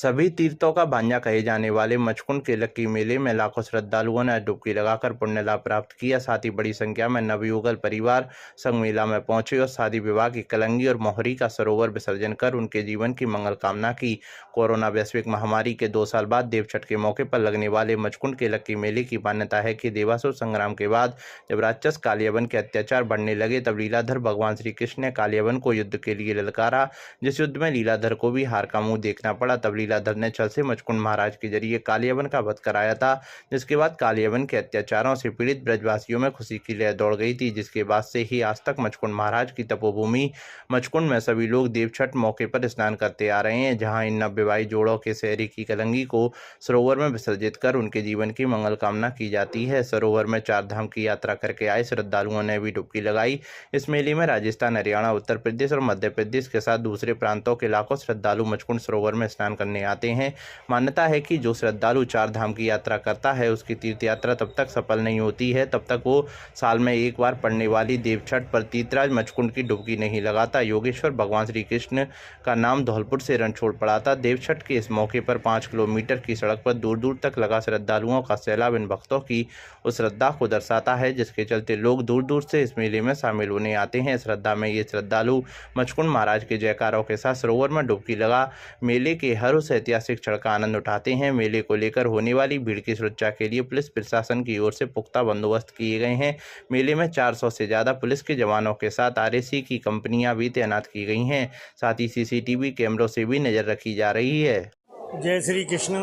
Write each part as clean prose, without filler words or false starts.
सभी तीर्थों का भांजा कहे जाने वाले मचकुंड के लक्की मेले में लाखों श्रद्धालुओं ने डुबकी लगाकर पुण्य लाभ प्राप्त किया। साथ ही बड़ी संख्या में नवयुगल परिवार संग मेला में पहुंचे और शादी विवाह की कलंगी और मोहरी का सरोवर विसर्जन कर उनके जीवन की मंगल कामना की। कोरोना वैश्विक महामारी के 2 साल बाद देवछठ के मौके पर लगने वाले मचकुंड के लक्की मेले की मान्यता है कि देवासुर संग्राम के बाद जब राक्षस कालियावन के अत्याचार बढ़ने लगे तब लीलाधर भगवान श्री कृष्ण ने कालियावन को युद्ध के लिए ललकारा। जिस युद्ध में लीलाधर को भी हार का मुंह देखना पड़ा। तब लीलाधर ने छल से मचकुंड महाराज के जरिए कालियावन का वध कराया था, जिसके बाद कालियावन के अत्याचारों से पीड़ित ब्रजवासियों में खुशी की लहर दौड़ गई थी। जिसके बाद से ही आज तक मचकुंड महाराज की तपोभूमि मचकुंड में सभी लोग देवछठ मौके पर स्नान करते आ रहे हैं, जहां इन नवविवाहित जोड़ों के शहरी की कलंगी को सरोवर में विसर्जित कर उनके जीवन की मंगल कामना की जाती है। सरोवर में 4 धाम की यात्रा करके आए श्रद्धालुओं ने भी डुबकी लगाई। इस मेले में राजस्थान, हरियाणा, उत्तर प्रदेश और मध्य प्रदेश के साथ दूसरे प्रांतों के लाखों श्रद्धालु मचकुंड सरोवर में स्नान करने आते हैं। मान्यता है कि जो श्रद्धालु 4 धाम की यात्रा करता है उसकी तीर्थ यात्रा तब तक सफल नहीं होती है तब तक वो साल में एक बार पड़ने वाली देवछठ पर तीर्थराज मचकुंड की डुबकी नहीं लगाता। योगेश्वर भगवान श्री कृष्ण का नाम धौलपुर से रणछोड़ पड़ा था। देवछठ के इस मौके पर 5 किलोमीटर की सड़क पर दूर दूर तक लगा श्रद्धालुओं का सैलाब इन भक्तों की उस श्रद्धा को दर्शाता है, जिसके चलते लोग दूर दूर से इस मेले में शामिल होने आते हैं। श्रद्धा में ये श्रद्धालु मचकुंड महाराज के जयकारों के साथ सरोवर में डुबकी लगा मेले के हर उस ऐतिहासिक क्षण का आनंद उठाते हैं। मेले को लेकर होने वाली भीड़ की सुरक्षा के लिए पुलिस प्रशासन की ओर से पुख्ता बंदोबस्त किए गए हैं। मेले में 400 से ज्यादा पुलिस के जवानों के साथ आरएसी की कंपनियां भी तैनात की गई हैं। साथ ही सीसीटीवी कैमरों से भी नजर रखी जा रही है। जय श्री कृष्ण।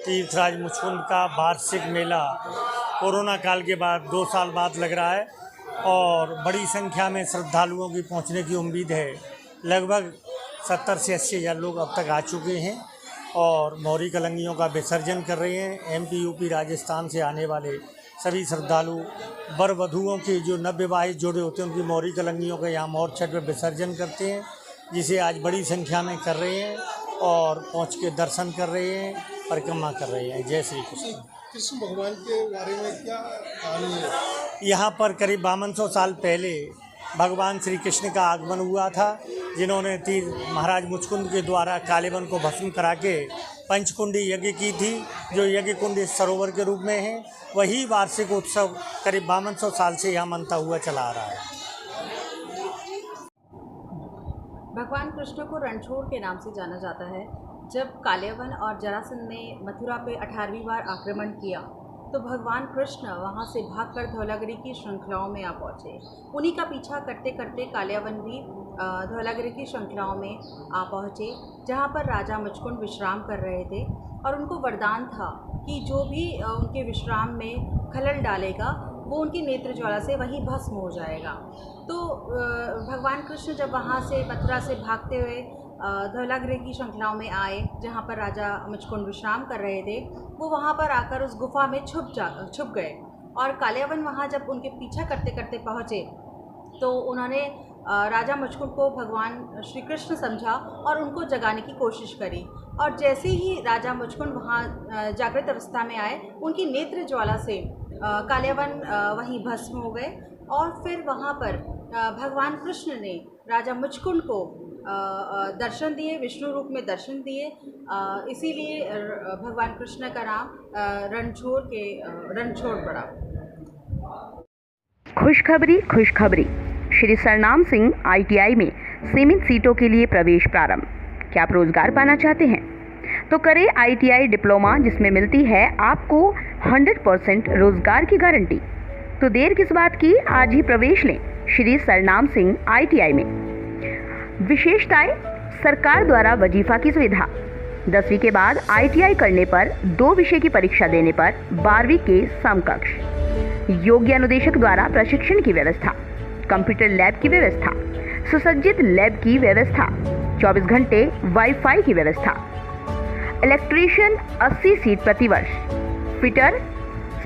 तीर्थराज मचकुंड का वार्षिक मेला कोरोना काल के बाद 2 साल बाद लग रहा है और बड़ी संख्या में श्रद्धालुओं की पहुंचने की उम्मीद है। लगभग 70 से 80 हज़ार लोग अब तक आ चुके हैं और मोहरी कलंगियों का विसर्जन कर रहे हैं। एमपी, यूपी, राजस्थान से आने वाले सभी श्रद्धालु वर वधुओं के जो नवविवाहित जोड़े होते हैं उनकी मोहरी कलंगियों का यहाँ मोर छठ में विसर्जन करते हैं, जिसे आज बड़ी संख्या में कर रहे हैं और पहुँच के दर्शन कर रहे हैं, परिक्रमा कर रहे हैं। जय श्री कृष्ण। कृष्ण भगवान के बारे में क्या कहानी है? यहाँ पर करीब 5200 साल पहले भगवान श्री कृष्ण का आगमन हुआ था, जिन्होंने तीर महाराज मुचकुंद के द्वारा कालियावन को भस्म करा के पंचकुंडी यज्ञ की थी, जो यज्ञ कुंड इस सरोवर के रूप में है। वही वार्षिक उत्सव करीब 5200 साल से यहाँ मनता हुआ चला आ रहा है। भगवान कृष्ण को रणछोड़ के नाम से जाना जाता है। जब कालियावन और जरासंध ने मथुरा पे 18वीं बार आक्रमण किया तो भगवान कृष्ण वहाँ से भागकर धौलागिरी की श्रृंखलाओं में आ पहुँचे। उन्हीं का पीछा करते करते कालियावन भी धौलागिरी की श्रृंखलाओं में आ पहुँचे, जहाँ पर राजा मचकुंड विश्राम कर रहे थे और उनको वरदान था कि जो भी उनके विश्राम में खलल डालेगा वो उनकी नेत्र ज्वाला से वहीं भस्म हो जाएगा। तो भगवान कृष्ण जब वहाँ से मथुरा से भागते हुए धौलागिरी की श्रृंखलाओं में आए, जहाँ पर राजा मचकुंड विश्राम कर रहे थे, वो वहाँ पर आकर उस गुफा में छुप गए और कालियावन वहाँ जब उनके पीछा करते करते पहुँचे तो उन्होंने राजा मचकुंड को भगवान श्री कृष्ण समझा और उनको जगाने की कोशिश करी। और जैसे ही राजा मचकुंड वहाँ जागृत अवस्था में आए, उनकी नेत्र ज्वाला से कालियावन वहीं भस्म हो गए और फिर वहाँ पर भगवान कृष्ण ने राजा मुचकुंद को दर्शन दिए, विष्णु रूप में दर्शन दिए। इसीलिए भगवान कृष्ण का नाम रणछोड़ पड़ा। खुशखबरी। श्री सरनाम सिंह ITI में सीमित सीटों के लिए प्रवेश प्रारंभ। क्या आप रोजगार पाना चाहते हैं तो करें ITI डिप्लोमा, जिसमें मिलती है आपको 100% रोजगार की गारंटी। तो देर किस बात की, आज ही प्रवेश लें श्री सरनाम सिंह ITI में। विशेषताएं: सरकार द्वारा वजीफा की सुविधा, 10वीं के बाद ITI करने पर 2 विषय की परीक्षा देने पर 12वीं के समकक्ष, योग्य अनुदेशक द्वारा प्रशिक्षण की व्यवस्था, कंप्यूटर लैब की व्यवस्था, सुसज्जित लैब की व्यवस्था, 24 घंटे वाईफाई की व्यवस्था, इलेक्ट्रीशियन 80 सीट प्रति वर्ष, फिटर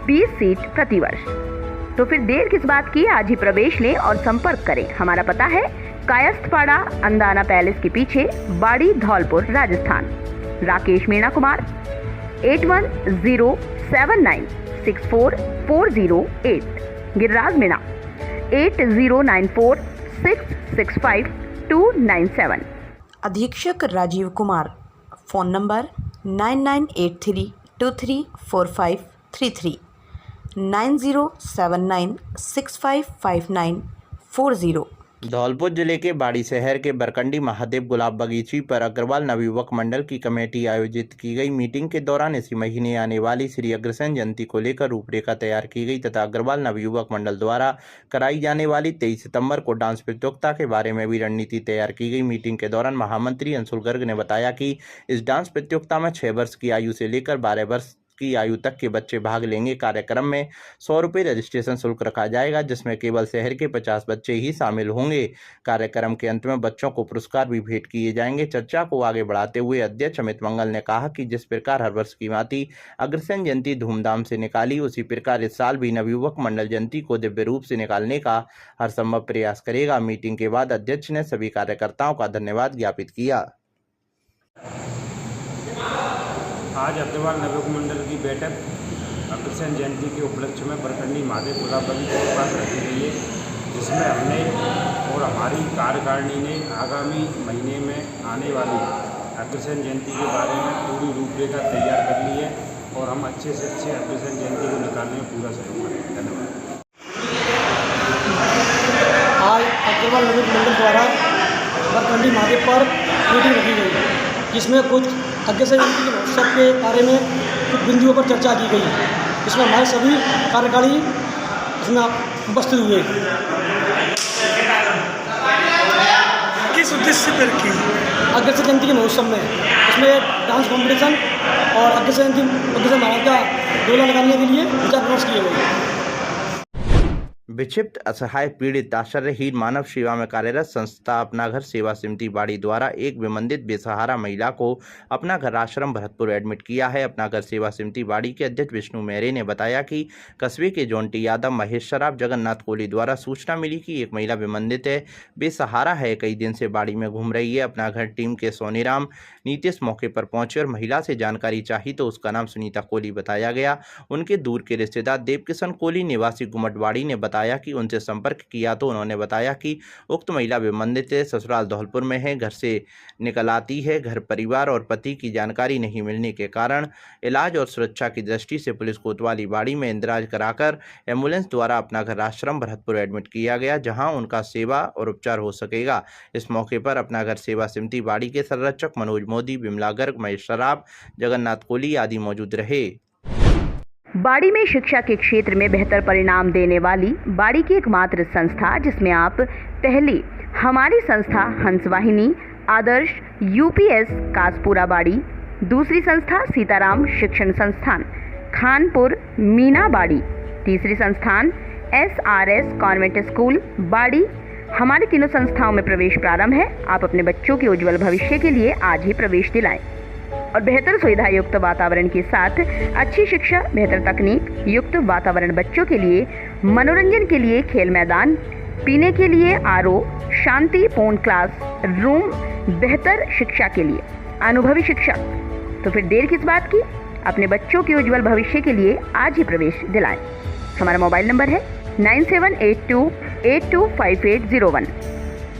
20 सीट प्रति वर्ष। तो फिर देर किस बात की, आज ही प्रवेश लें और संपर्क करें। हमारा पता है कायस्थपाड़ा, अंदाना पैलेस के पीछे, बाड़ी, धौलपुर, राजस्थान। राकेश मीणा कुमार 8107964408। गिरिराज मीणा 8094665297। अधीक्षक राजीव कुमार फ़ोन नंबर 9983234533 9079655940। धौलपुर जिले के बाड़ी शहर के बरकंडी महादेव गुलाब बगीची पर अग्रवाल नवयुवक मंडल की कमेटी आयोजित की गई मीटिंग के दौरान इसी महीने आने वाली श्री अग्रसेन जयंती को लेकर रूपरेखा तैयार की गई तथा अग्रवाल नवयुवक मंडल द्वारा कराई जाने वाली 23 सितंबर को डांस प्रतियोगिता के बारे में भी रणनीति तैयार की गई। मीटिंग के दौरान महामंत्री अंशुल गर्ग ने बताया कि इस डांस प्रतियोगिता में 6 वर्ष की आयु से लेकर 12 वर्ष की आयु तक के बच्चे भाग लेंगे। कार्यक्रम में 100 रुपये रजिस्ट्रेशन शुल्क रखा जाएगा, जिसमें केवल शहर के 50 बच्चे ही शामिल होंगे। कार्यक्रम के अंत में बच्चों को पुरस्कार भी भेंट किए जाएंगे। चर्चा को आगे बढ़ाते हुए अध्यक्ष अमित मंगल ने कहा कि जिस प्रकार हर वर्ष की भांति अग्रसेन जयंती धूमधाम से निकाली, उसी प्रकार इस साल भी नवयुवक मंडल जयंती को दिव्य रूप से निकालने का हर संभव प्रयास करेगा। मीटिंग के बाद अध्यक्ष ने सभी कार्यकर्ताओं का धन्यवाद ज्ञापित किया। आज अग्रवाल नवयुवक मंडल की बैठक अग्रसेन जयंती के उपलक्ष्य में बरकंडी महादेव गुलाब बगीचे के पास रखी गई है, जिसमें हमने और हमारी कार्यकारिणी ने आगामी महीने में आने वाली अग्रसेन जयंती के बारे में पूरी रूपरेखा तैयार कर ली है और हम अच्छे से अच्छे अग्रसेन जयंती को निकालने में पूरा सहयोग करेंगे। धन्यवाद। आज अग्रवाल नवयुवक मंडल द्वारा बरकंडी महादेव पर मीटिंग रखी गई, जिसमें कुछ अग्रसेन जयंती के महोत्सव के बारे में कुछ बिंदुओं पर चर्चा की गई। इसमें हमारे सभी कार्यकारी इसमें उपस्थित हुए। किस उद्देश्य पर की? अग्रसेन जयंती के महोत्सव में इसमें डांस कॉम्पिटिशन और अग्रसेन महाराज का डोला लगाने के लिए विचार विमर्श किए गए। विक्षिप्त, असहाय, पीड़ित, आश्रयहीन, मानव सेवा में कार्यरत संस्था अपना घर सेवा समिति बाड़ी द्वारा एक विमंदित बेसहारा महिला को अपना घर आश्रम भरतपुर एडमिट किया है। अपना घर सेवा समिति बाड़ी के अध्यक्ष विष्णु मेहरे ने बताया कि कस्बे के जोंटी यादव, महेश शराब, जगन्नाथ कोहली द्वारा सूचना मिली कि एक महिला विमंदित है, बेसहारा है, कई दिन से बाड़ी में घूम रही है। अपना घर टीम के सोनीराम नीतीश मौके पर पहुंचे और महिला से जानकारी चाही तो उसका नाम सुनीता कोहली बताया गया। उनके दूर के रिश्तेदार देवकिशन कोहली निवासी गुमटवाड़ी ने बताया कि उनसे संपर्क किया तो उन्होंने बताया कि उक्त महिला विमंदित है, ससुराल धौलपुर में है, घर से निकल आती है। घर परिवार और पति की जानकारी नहीं मिलने के कारण इलाज और सुरक्षा की दृष्टि से पुलिस कोतवाली बाड़ी में इंदराज कराकर एम्बुलेंस द्वारा अपना घर आश्रम भरतपुर एडमिट किया गया, जहां उनका सेवा और उपचार हो सकेगा। इस मौके पर अपना घर सेवा समिति बाड़ी के संरक्षक मनोज मोदी, विमला गर्ग, महेश शराब, जगन्नाथ कोहली आदि मौजूद रहे। बाड़ी में शिक्षा के क्षेत्र में बेहतर परिणाम देने वाली बाड़ी की एकमात्र संस्था, जिसमें आप पहले हमारी संस्था हंसवाहिनी आदर्श यूपीएस कासपुरा बाड़ी, दूसरी संस्था सीताराम शिक्षण संस्थान खानपुर मीना बाड़ी, तीसरी संस्थान एसआरएस कॉन्वेंट स्कूल बाड़ी, हमारी तीनों संस्थाओं में प्रवेश प्रारंभ है। आप अपने बच्चों के उज्जवल भविष्य के लिए आज ही प्रवेश दिलाएं और बेहतर सुविधा युक्त वातावरण के साथ अच्छी शिक्षा, बेहतर तकनीक युक्त वातावरण, बच्चों के लिए मनोरंजन के लिए खेल मैदान, पीने के लिए आरओ, शांतिपूर्ण क्लास रूम, बेहतर शिक्षा के लिए अनुभवी शिक्षक। तो फिर देर किस बात की, अपने बच्चों के उज्जवल भविष्य के लिए आज ही प्रवेश दिलाएं। हमारा मोबाइल नंबर है 9782825801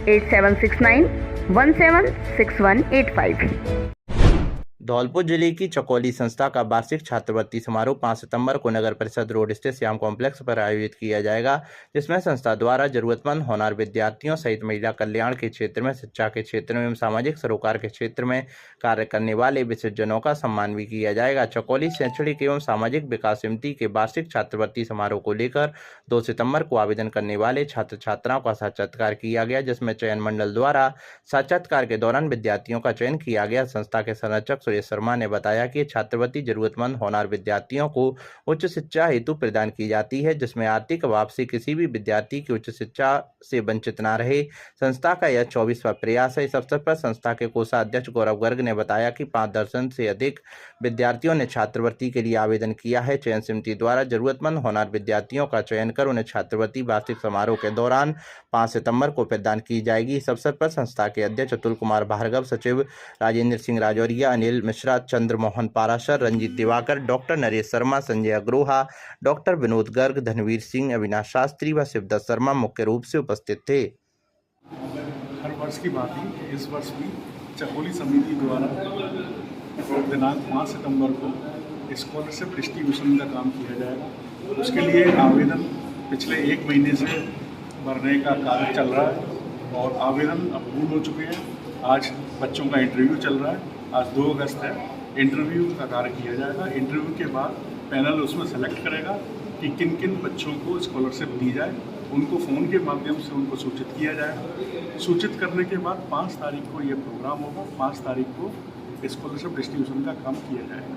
8769176185। धौलपुर जिले की चकौली संस्था का वार्षिक छात्रवृत्ति समारोह 5 सितंबर को नगर परिषद रोड स्थित श्याम कॉम्प्लेक्स पर आयोजित किया जाएगा, जिसमें संस्था द्वारा जरूरतमंद होनहार विद्यार्थियों सहित महिला कल्याण के क्षेत्र में, शिक्षा के क्षेत्र में एवं सामाजिक सरोकार के क्षेत्र में कार्य करने वाले विशिष्टजनों का सम्मान भी किया जाएगा। चकौली शैक्षणिक एवं सामाजिक विकास समिति के वार्षिक छात्रवृत्ति समारोह को लेकर 2 सितम्बर को आवेदन करने वाले छात्र छात्राओं का साक्षात्कार किया गया, जिसमें चयन मंडल द्वारा साक्षात्कार के दौरान विद्यार्थियों का चयन किया गया। संस्था के संरक्षक शर्मा ने बताया कि छात्रवृत्ति जरूरतमंद होनहार विद्यार्थियों को उच्च शिक्षा हेतु प्रदान की जाती है, जिसमें आर्थिक अभाव से किसी भी विद्यार्थी की उच्च शिक्षा से वंचित न रहे। संस्था का यह 24वां प्रयास है। इस अवसर पर संस्था के कोषाध्यक्ष गौरव गर्ग ने बताया कि 5 दर्जन से अधिक विद्यार्थियों ने छात्रवृत्ति के लिए आवेदन किया है। चयन समिति द्वारा जरूरतमंद होनहार विद्यार्थियों का चयन कर उन्हें छात्रवृत्ति वार्षिक समारोह के दौरान 5 सितंबर को प्रदान की जाएगी। इस अवसर पर संस्था के अध्यक्ष अतुल कुमार भार्गव, सचिव राजेंद्र सिंह राजौरिया, अनिल मिश्रा, चंद्र मोहन पाराशर, रंजीत दिवाकर, डॉक्टर नरेश शर्मा, संजय अग्रोहा, डॉक्टर विनोद गर्ग, धनवीर सिंह, अविनाश शास्त्री व शिवदत्त शर्मा मुख्य रूप से उपस्थित थे। हर वर्ष की भांति इस वर्ष भी चकौली समिति द्वारा दिनांक 5 सितंबर को स्कॉलरशिप डिस्ट्रीब्यूशन का काम किया जाएगा। उसके लिए आवेदन पिछले 1 महीने से भरने का कार्य चल रहा है और आवेदन अप्रूव हो चुके हैं। आज बच्चों का इंटरव्यू चल रहा है। आज 2 अगस्त है। इंटरव्यू का कार्य किया जाएगा। इंटरव्यू के बाद पैनल उसमें सेलेक्ट करेगा कि किन किन बच्चों को स्कॉलरशिप दी जाए। उनको फ़ोन के माध्यम से उनको सूचित किया जाएगा। सूचित करने के बाद 5 तारीख को ये प्रोग्राम होगा। 5 तारीख को स्कॉलरशिप डिस्ट्रीब्यूशन का काम किया जाएगा।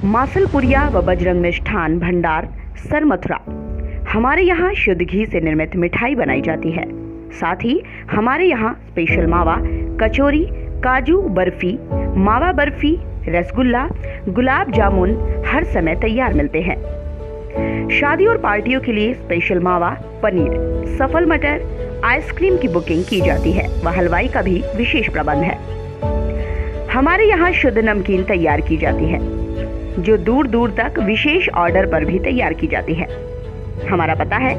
मासलपुरिया व बजरंग मिष्ठान भंडार सर मथुरा। हमारे यहाँ शुद्ध घी से निर्मित मिठाई बनाई जाती है। साथ ही हमारे यहाँ स्पेशल मावा, कचौरी, काजू बर्फी, मावा बर्फी, रसगुल्ला, गुलाब जामुन हर समय तैयार मिलते हैं। शादी और पार्टियों के लिए स्पेशल मावा, पनीर, सफल मटर, आइसक्रीम की बुकिंग की जाती है व हलवाई का भी विशेष प्रबंध है। हमारे यहाँ शुद्ध नमकीन तैयार की जाती है जो दूर दूर तक विशेष ऑर्डर पर भी तैयार की जाती है। हमारा पता है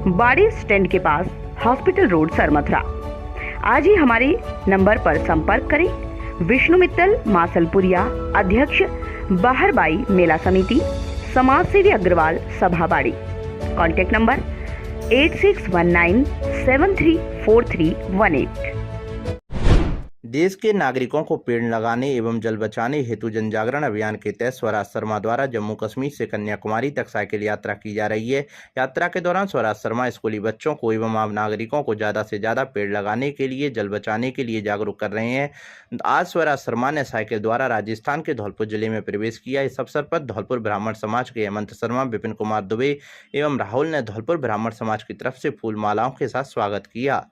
बाड़ी स्टैंड के पास, हॉस्पिटल रोड, सर मथुरा। आज ही हमारे नंबर पर संपर्क करें। विष्णु मित्तल, मासलपुरिया, अध्यक्ष बाहरबाई मेला समिति, समाजसेवी अग्रवाल, सभाबाड़ी। Contact number 8619734318। देश के नागरिकों को पेड़ लगाने एवं जल बचाने हेतु जन जागरण अभियान के तहत स्वराज शर्मा द्वारा जम्मू कश्मीर से कन्याकुमारी तक साइकिल यात्रा की जा रही है। यात्रा के दौरान स्वराज शर्मा स्कूली बच्चों को एवं आम नागरिकों को ज़्यादा से ज़्यादा पेड़ लगाने के लिए, जल बचाने के लिए जागरूक कर रहे हैं। आज स्वराज शर्मा ने साइकिल द्वारा राजस्थान के धौलपुर जिले में प्रवेश किया। इस अवसर पर धौलपुर ब्राह्मण समाज के हेमंत शर्मा, विपिन कुमार दुबे एवं राहुल ने धौलपुर ब्राह्मण समाज की तरफ से फूल मालाओं के साथ स्वागत किया।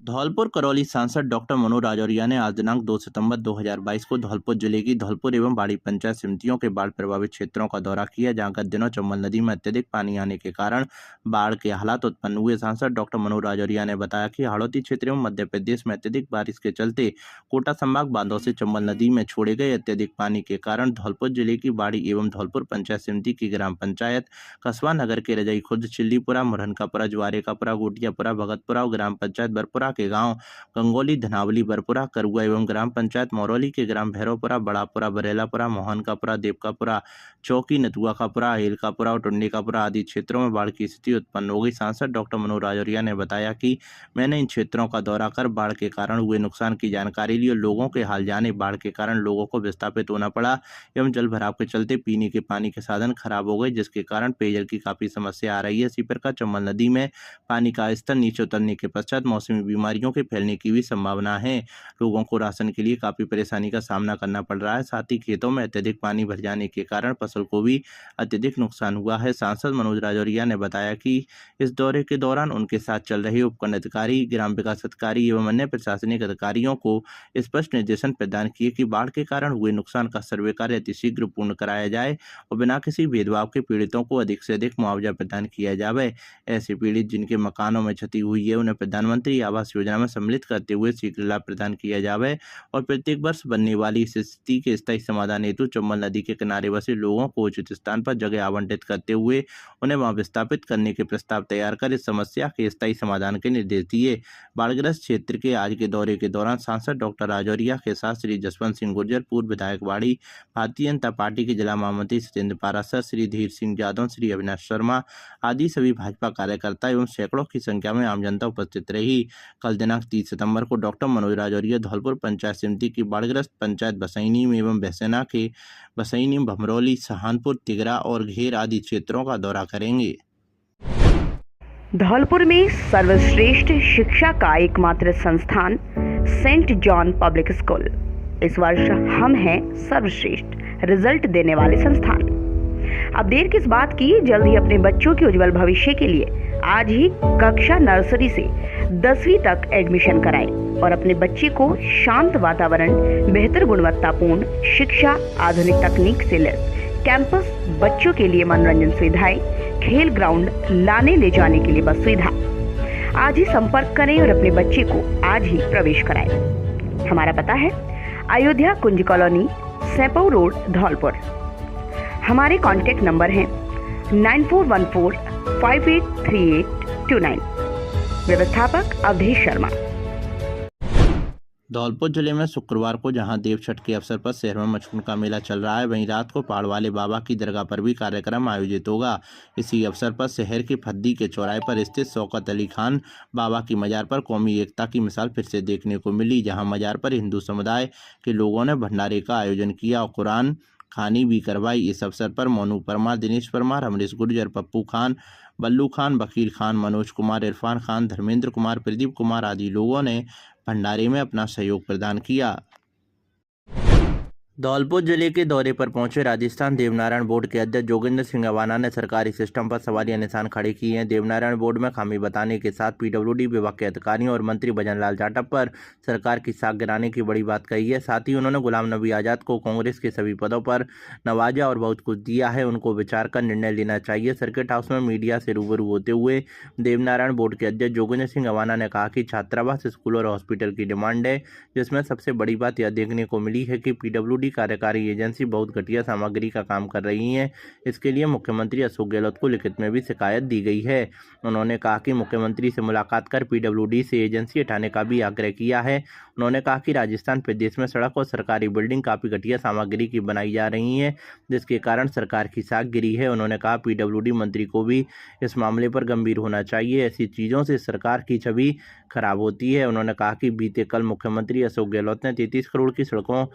धौलपुर करौली सांसद डॉक्टर मनोज राजौरिया ने आज दिनांक 2 सितंबर 2022 को धौलपुर जिले की धौलपुर एवं बाड़ी पंचायत समितियों के बाढ़ प्रभावित क्षेत्रों का दौरा किया, जहां गत दिनों चंबल नदी में अत्यधिक पानी आने के कारण बाढ़ के हालात उत्पन्न हुए। सांसद डॉक्टर मनोज राजौरिया ने बताया कि हाड़ौती क्षेत्र एवं मध्य प्रदेश में अत्यधिक बारिश के चलते कोटा संभाग बांधों से चंबल नदी में छोड़े गए अत्यधिक पानी के कारण धौलपुर जिले की बाड़ी एवं धौलपुर पंचायत समिति की ग्राम पंचायत कस्बा नगर के रजई खुर्द, चिल्लीपुरा, मुरहनकापुरा, ज्वारेकापुरा, गोटियापुरा, भगतपुरा और ग्राम पंचायत बरपुरा के गांव गंगोली, धनावली, बरपुरा, करुआ एवं ग्राम पंचायत मौरौली के ग्राम भैरवपुरा, बड़ापुरा, बरेलापुरा, मोहनकापुरा, देवकापुरा, चौकी, नतुआकापुरा, हेलकापुरा और टुंडीकापुरा आदि क्षेत्रों में बाढ़ की स्थिति उत्पन्न हो गई। सांसद डॉक्टर मनोज राजौरिया ने बताया कि मैंने इन क्षेत्रों का दौरा कर बाढ़ के कारण हुए नुकसान की जानकारी ली और लोगों के हाल जाने। बाढ़ के कारण लोगों को विस्थापित होना पड़ा एवं जल भराव के चलते पीने के पानी के साधन खराब हो गए, जिसके कारण पेयजल की काफी समस्या आ रही है। इसी प्रकार चंबल नदी में पानी का स्तर नीचे उतरने के पश्चात मौसमी बीमारियों के फैलने की भी संभावना है। लोगों को राशन के लिए काफी परेशानी का सामना करना पड़ रहा है। साथ ही खेतों में अत्यधिक पानी भर जाने के कारण फसल को भी अत्यधिक नुकसान हुआ है। सांसद मनोज राजौरिया ने बताया कि इस दौरे के दौरान उनके साथ चल रहे उपखंड अधिकारी, ग्राम विकास अधिकारी एवं अन्य प्रशासनिक अधिकारियों को स्पष्ट निर्देशन प्रदान किए कि बाढ़ के कारण हुए नुकसान का सर्वे कार्य अतिशीघ्र पूर्ण कराया जाए और बिना किसी भेदभाव के पीड़ितों को अधिक से अधिक मुआवजा प्रदान किया जाए। ऐसे पीड़ित जिनके मकानों में क्षति हुई है उन्हें प्रधानमंत्री आवास योजना में सम्मिलित करते हुए शीघ्र लाभ प्रदान किया जाए और प्रत्येक वर्ष बनने वाली इस स्थिति के स्थायी समाधान हेतु चंबल नदी के किनारे बसे लोगों को उचित स्थान पर जगह आवंटित करते हुए उन्हें वहां विस्थापित करने के प्रस्ताव तैयार कर इस समस्या के स्थायी समाधान के निर्देश दिए। बाढ़ग्रस्त क्षेत्र के आज के दौरे के दौरान सांसद डॉक्टर राजौरिया के साथ श्री जसवंत सिंह गुर्जर, पूर्व विधायक बाड़ी, भारतीय जनता पार्टी के जिला महामंत्री सत्येंद्र पारासर, श्री धीर सिंह यादव, श्री अविनाश शर्मा आदि सभी भाजपा कार्यकर्ता एवं सैकड़ों की संख्या में आम जनता उपस्थित रही। कल दिनांक 30 सितंबर को डॉक्टर मनोज राजौरिया धौलपुर पंचायत समिति की बाढ़ग्रस्त पंचायत बसैनी एवं भैसेना के बसैनी, भमरौली, सहानपुर, तिगरा और घेर आदि क्षेत्रों का दौरा करेंगे। धौलपुर में सर्वश्रेष्ठ शिक्षा का एकमात्र संस्थान सेंट जॉन पब्लिक स्कूल। इस वर्ष हम हैं सर्वश्रेष्ठ रिजल्ट देने वाले संस्थान। अब देर किस बात की, जल्द ही अपने बच्चों के उज्जवल भविष्य के लिए आज ही कक्षा नर्सरी से 10वीं तक एडमिशन कराएं और अपने बच्चे को शांत वातावरण, बेहतर गुणवत्तापूर्ण शिक्षा, आधुनिक तकनीक से लैस कैंपस, बच्चों के लिए मनोरंजन सुविधाएं, खेल ग्राउंड, लाने ले जाने के लिए बस सुविधा। आज ही संपर्क करें और अपने बच्चे को आज ही प्रवेश कराएं। हमारा पता है अयोध्या कुंज कॉलोनी, सेपौ रोड, धौलपुर। हमारे कॉन्टैक्ट नंबर हैं 9414583829। व्यवस्थापक अवधेश शर्मा। धौलपुर जिले में शुक्रवार को जहां देव छठ के अवसर पर शहर में मचकुंड का मेला चल रहा है, वहीं रात को पहाड़ वाले बाबा की दरगाह पर भी कार्यक्रम आयोजित होगा। इसी अवसर पर शहर के फद्दी के चौराहे पर स्थित शौकत अली खान बाबा की मजार पर कौमी एकता की मिसाल फिर से देखने को मिली, जहां मजार पर हिंदू समुदाय के लोगों ने भंडारे का आयोजन किया और कुरान खानी भी करवाई। इस अवसर पर मोनू परमार, दिनेश परमार, अमरीश गुर्जर, पप्पू खान, बल्लू खान, वकील खान, मनोज कुमार, इरफान खान, धर्मेंद्र कुमार, प्रदीप कुमार आदि लोगों ने भंडारे में अपना सहयोग प्रदान किया। धौलपुर जिले के दौरे पर पहुंचे राजस्थान देवनारायण बोर्ड के अध्यक्ष जोगिंदर सिंह अवाना ने सरकारी सिस्टम पर सवालिया निशान खड़े किए हैं। देवनारायण बोर्ड में खामी बताने के साथ पीडब्ल्यूडी विभाग के अधिकारियों और मंत्री भजन लाल जाटव पर सरकार की साख गिराने की बड़ी बात कही है। साथ ही उन्होंने गुलाम नबी आज़ाद को कांग्रेस के सभी पदों पर नवाजा और बहुत कुछ दिया है, उनको विचार कर निर्णय लेना चाहिए। सर्किट हाउस में मीडिया से रूबरू होते हुए देवनारायण बोर्ड के अध्यक्ष जोगिंदर सिंह अवाना ने कहा कि छात्रावास, स्कूल और हॉस्पिटल की डिमांड है, जिसमें सबसे बड़ी बात यह देखने को मिली है कि पीडब्ल्यूडी कार्यकारी एजेंसी बहुत घटिया सामग्री का काम कर रही है। इसके लिए मुख्यमंत्री अशोक गहलोत को लिखित में भी शिकायत दी गई है। उन्होंने कहा कि मुख्यमंत्री से मुलाकात कर पीडब्ल्यूडी से एजेंसी हटाने का भी आग्रह किया है। उन्होंने कहा कि राजस्थान प्रदेश में सड़क और सरकारी बिल्डिंग काफ़ी घटिया सामग्री की बनाई जा रही हैं, जिसके कारण सरकार की साख गिरी है। उन्होंने कहा पीडब्ल्यूडी मंत्री को भी इस मामले पर गंभीर होना चाहिए, ऐसी चीज़ों से सरकार की छवि खराब होती है। उन्होंने कहा कि बीते कल मुख्यमंत्री अशोक गहलोत ने 33 करोड़ की सड़कों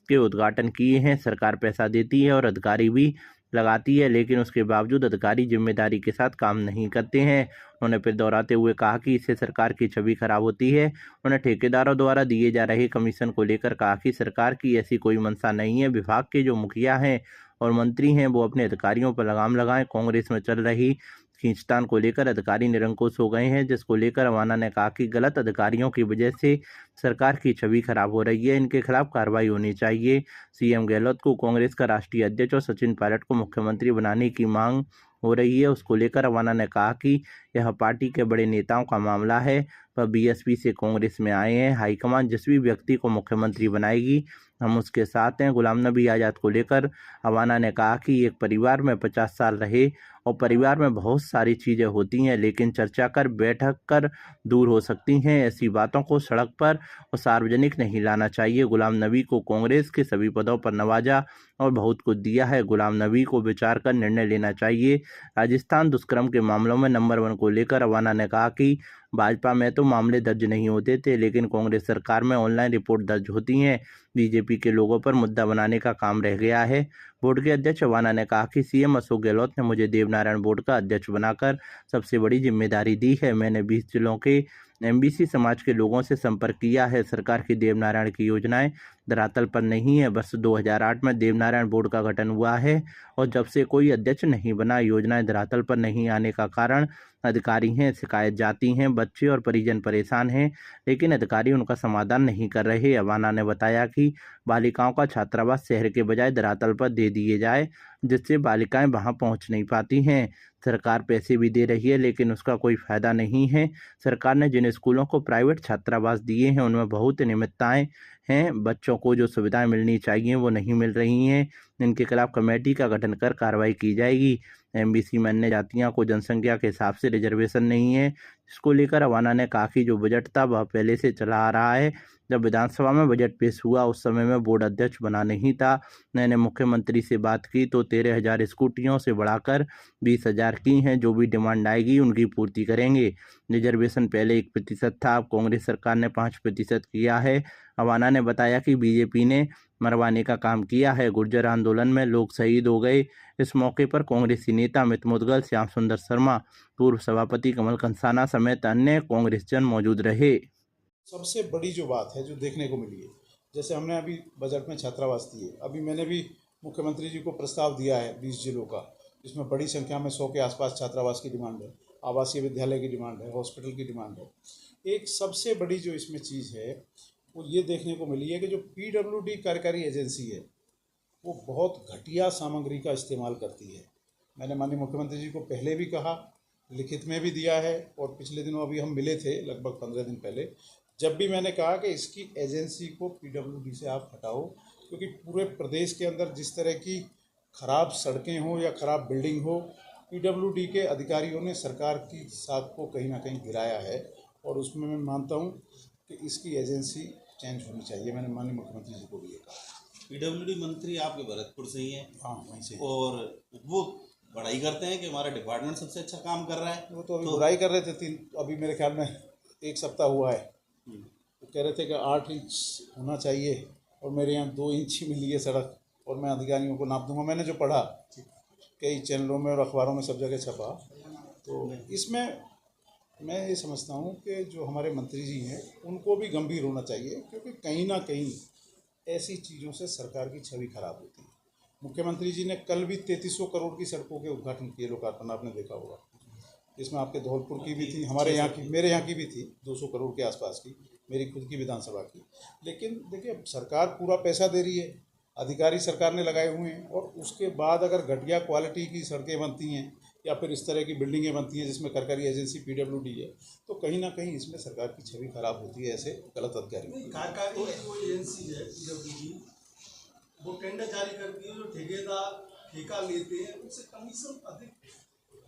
के उद्घाटन किए हैं। सरकार पैसा देती है और अधिकारी भी लगाती है, लेकिन उसके बावजूद अधिकारी जिम्मेदारी के साथ काम नहीं करते हैं। उन्होंने फिर दोहराते हुए कहा कि इससे सरकार की छवि खराब होती है। उन्होंने ठेकेदारों द्वारा दिए जा रहे कमीशन को लेकर कहा कि सरकार की ऐसी कोई मंशा नहीं है। विभाग के जो मुखिया हैं और मंत्री हैं वो अपने अधिकारियों पर लगाम लगाएं। कांग्रेस में चल रही खींचतान को लेकर अधिकारी निरंकुश हो गए हैं, जिसको लेकर अवाना ने कहा कि गलत अधिकारियों की वजह से सरकार की छवि खराब हो रही है, इनके खिलाफ कार्रवाई होनी चाहिए। सीएम गहलोत को कांग्रेस का राष्ट्रीय अध्यक्ष और सचिन पायलट को मुख्यमंत्री बनाने की मांग हो रही है, उसको लेकर अवाना ने कहा कि यह पार्टी के बड़े नेताओं का मामला है, वह बीएसपी से कांग्रेस में आए हैं। हाईकमान जिस भी व्यक्ति को मुख्यमंत्री बनाएगी हम उसके साथ हैं। गुलाम नबी आज़ाद को लेकर अवाना ने कहा कि एक परिवार में 50 साल रहे और परिवार में बहुत सारी चीज़ें होती हैं, लेकिन चर्चा कर बैठक कर दूर हो सकती हैं। ऐसी बातों को सड़क पर और सार्वजनिक नहीं लाना चाहिए। गुलाम नबी को कांग्रेस के सभी पदों पर नवाजा और बहुत कुछ दिया है। गुलाम नबी को विचार कर निर्णय लेना चाहिए। राजस्थान दुष्कर्म के मामलों में नंबर 1 को लेकर अवाना ने कहा कि भाजपा में तो मामले दर्ज नहीं होते थे, लेकिन कांग्रेस सरकार में ऑनलाइन रिपोर्ट दर्ज होती हैं। बीजेपी के लोगों पर मुद्दा बनाने का काम रह गया है। बोर्ड के अध्यक्ष अवाना ने कहा कि सीएम अशोक गहलोत ने मुझे देवनारायण बोर्ड का अध्यक्ष बनाकर सबसे बड़ी जिम्मेदारी दी है। मैंने 20 जिलों के एमबीसी समाज के लोगों से संपर्क किया है। सरकार की देवनारायण की योजनाएं धरातल पर नहीं है। वर्ष 2008 में देवनारायण बोर्ड का गठन हुआ है और जब से कोई अध्यक्ष नहीं बना। योजनाएं धरातल पर नहीं आने का कारण अधिकारी हैं, शिकायत जाती हैं, बच्चे और परिजन परेशान हैं, लेकिन अधिकारी उनका समाधान नहीं कर रहे। अवाना ने बताया कि बालिकाओं का छात्रावास शहर के बजाय धरातल पर दे दिए जाए, जिससे बालिकाएं वहां पहुंच नहीं पाती हैं। सरकार पैसे भी दे रही है, लेकिन उसका कोई फायदा नहीं है। सरकार ने जिन स्कूलों को प्राइवेट छात्रावास दिए हैं उनमें बहुत अनियमितताएं हैं। बच्चों को जो सुविधाएं मिलनी चाहिए वो नहीं मिल रही हैं। इनके खिलाफ कमेटी का गठन कर कार्रवाई की जाएगी। एमबीसी में अन्य जातियों को जनसंख्या के हिसाब से रिजर्वेशन नहीं है, इसको लेकर अवाना ने कहा कि जो बजट था वह पहले से चला आ रहा है। जब विधानसभा में बजट पेश हुआ उस समय में बोर्ड अध्यक्ष बना नहीं था। मैंने मुख्यमंत्री से बात की तो 13,000 स्कूटियों से बढ़ाकर 20,000 की हैं। जो भी डिमांड आएगी उनकी पूर्ति करेंगे। रिजर्वेशन पहले 1% था, अब कांग्रेस सरकार ने 5% किया है। अवाना ने बताया कि बीजेपी ने मरवाने का काम किया है। गुर्जर आंदोलन में लोग शहीद हो गए। इस मौके पर कांग्रेसी नेता अमित मुदगल, श्याम सुंदर शर्मा, पूर्व सभापति कमल कंसाना समेत अन्य कांग्रेसजन मौजूद रहे। सबसे बड़ी जो बात है जो देखने को मिली है, जैसे हमने अभी बजट में छात्रावास दिए, अभी मैंने भी मुख्यमंत्री जी को प्रस्ताव दिया है 20 जिलों का, जिसमें बड़ी संख्या में 100 के आसपास छात्रावास की डिमांड है, आवासीय विद्यालय की डिमांड है, हॉस्पिटल की डिमांड है। एक सबसे बड़ी जो इसमें चीज़ है वो ये देखने को मिली है कि जो पीडब्ल्यूडी कार्यकारी एजेंसी है वो बहुत घटिया सामग्री का इस्तेमाल करती है। मैंने माननीय मुख्यमंत्री जी को पहले भी कहा, लिखित में भी दिया है, और पिछले दिनों अभी हम मिले थे लगभग 15 दिन पहले, जब भी मैंने कहा कि इसकी एजेंसी को पीडब्ल्यूडी से आप हटाओ, क्योंकि पूरे प्रदेश के अंदर जिस तरह की खराब सड़कें हो या खराब बिल्डिंग हो, पीडब्ल्यूडी के अधिकारियों ने सरकार की साख को कहीं ना कहीं गिराया है। और उसमें मैं मानता हूँ कि इसकी एजेंसी चेंज होनी चाहिए। मैंने माननीय मुख्यमंत्री जी को भी ये कहा। पीडब्ल्यूडी मंत्री आपके भरतपुर से ही हैं। हाँ, वहीं से। और वो बड़ाई करते हैं कि हमारा डिपार्टमेंट सबसे अच्छा काम कर रहा है। वो तो अभी बुराई कर रहे थे। अभी मेरे ख्याल में 1 सप्ताह हुआ है। वो कह रहे थे कि 8 इंच होना चाहिए और मेरे यहाँ 2 इंच ही मिली है सड़क, और मैं अधिकारियों को नाप दूंगा। मैंने जो पढ़ा कई चैनलों में और अखबारों में सब जगह छपा, तो इसमें मैं ये समझता हूँ कि जो हमारे मंत्री जी हैं उनको भी गंभीर होना चाहिए, क्योंकि कहीं ना कहीं ऐसी चीज़ों से सरकार की छवि खराब होती है। मुख्यमंत्री जी ने कल भी 3300 करोड़ की सड़कों के उद्घाटन किए, लोकार्पण आपने देखा होगा। इसमें आपके धौलपुर की भी थी, हमारे यहाँ की, मेरे यहाँ की भी थी 200 करोड़ के आसपास की, मेरी खुद की विधानसभा की। लेकिन देखिए, सरकार पूरा पैसा दे रही है, अधिकारी सरकार ने लगाए हुए हैं, और उसके बाद अगर घटिया क्वालिटी की सड़कें बनती हैं या फिर इस तरह की बिल्डिंगें बनती हैं जिसमें सरकारी एजेंसी पीडब्ल्यूडी है, तो कहीं ना कहीं इसमें सरकार की छवि खराब होती है ऐसे गलत अधिकारी। कार्यकारी जो एजेंसी है पीडब्ल्यूडी, वो टेंडर जारी करती है, जो ठेकेदार ठेका लेते हैं उनसे कमीशन अधिक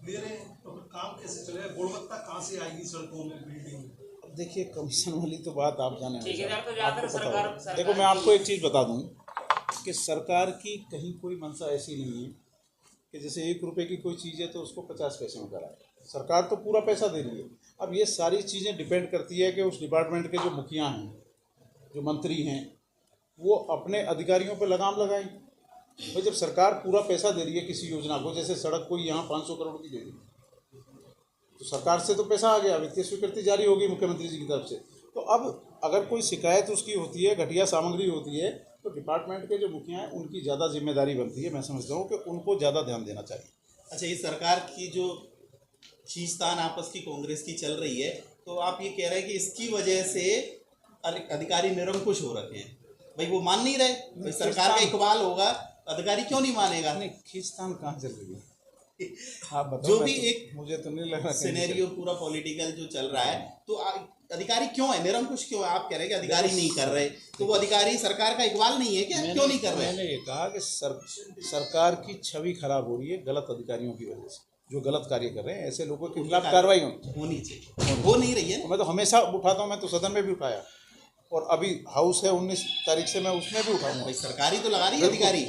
ले रहे हैं, तो फिर काम कैसे चलेगा? गुणवत्ता कहाँ से आएगी सड़कों में, बिल्डिंग में? अब देखिए, कमीशन वाली तो बात आप जाने, तो सरकार। देखो, मैं आपको एक चीज़ बता दूं कि सरकार की कहीं कोई मंशा ऐसी नहीं है कि जैसे 1 रुपये की कोई चीज़ है तो उसको 50 पैसे में कराए। सरकार तो पूरा पैसा दे रही है। अब ये सारी चीज़ें डिपेंड करती है कि उस डिपार्टमेंट के जो मुखिया हैं, जो मंत्री हैं, वो अपने अधिकारियों पर लगाम लगाएं। भाई, जब सरकार पूरा पैसा दे रही है किसी योजना को, जैसे सड़क कोई यहाँ 500 करोड़ की दे दी, तो सरकार से तो पैसा आ गया, वित्तीय स्वीकृति जारी होगी मुख्यमंत्री जी की तरफ से। तो अब अगर कोई शिकायत उसकी होती है, घटिया सामग्री होती है, तो डिपार्टमेंट के जो मुखिया हैं उनकी ज़्यादा जिम्मेदारी बनती है। मैं समझता हूँ कि उनको ज़्यादा ध्यान देना चाहिए। अच्छा, ये सरकार की जो खींचतान आपस की कांग्रेस की चल रही है, तो आप ये कह रहे हैं कि इसकी वजह से अधिकारी निरंकुश हो रखे हैं। भाई, वो मान नहीं रहे। भाई, सरकार का इकबाल होगा, अधिकारी क्यों नहीं मानेगा? नहीं, खींचतान कहाँ चल रही है? आप बताओ। जो भी एक मुझे तो नहीं लग रहा सिनेरियो पूरा पॉलिटिकल जो चल रहा है, तो अधिकारी क्यों है, निरंकुश क्यों है? आप कह रहे हैं कि अधिकारी नहीं कर रहे, तो वो अधिकारी सरकार का इकबाल नहीं है क्या? क्यों नहीं कर रहे? मैंने ये कहा कि सरकार की छवि खराब हो रही है गलत अधिकारियों की वजह से, जो गलत कार्य कर रहे हैं। ऐसे लोगों के खिलाफ कार्रवाई होनी चाहिए। हो नहीं रही है। मैं तो हमेशा उठाता हूँ, मैं तो सदन में भी उठाया, और अभी हाउस है 19 तारीख से, मैं उसमें भी उठाऊंगा। सरकारी तो लगा रही है, अधिकारी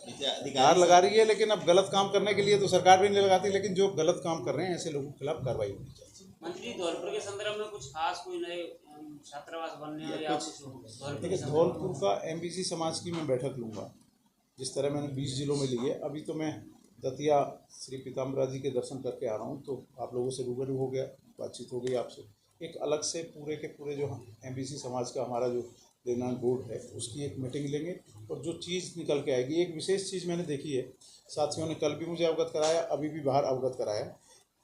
सरकार लगा रही है, लेकिन अब गलत काम करने के लिए तो सरकार भी नहीं लगाती। लेकिन जो गलत काम कर रहे हैं, ऐसे लोगों के खिलाफ कार्रवाई होनी चाहिए। मंत्री, धौलपुर के संदर्भ में कुछ खास कोई नए छात्रावास बनने या कुछ? देखिए, धौलपुर का एमबीसी समाज की मैं बैठक लूँगा, जिस तरह मैंने 20 जिलों में ली है। अभी तो मैं दतिया श्री पीताम्बरा जी के दर्शन करके आ रहा हूँ, तो आप लोगों से रूबरू हो गया, बातचीत हो गई आपसे। एक अलग से पूरे के पूरे जो एमबीसी समाज का हमारा जो देवनान बोर्ड है, उसकी एक मीटिंग लेंगे, और जो चीज़ निकल के आएगी। एक विशेष चीज़ मैंने देखी है, साथियों ने कल भी मुझे अवगत कराया, अभी भी बाहर अवगत कराया,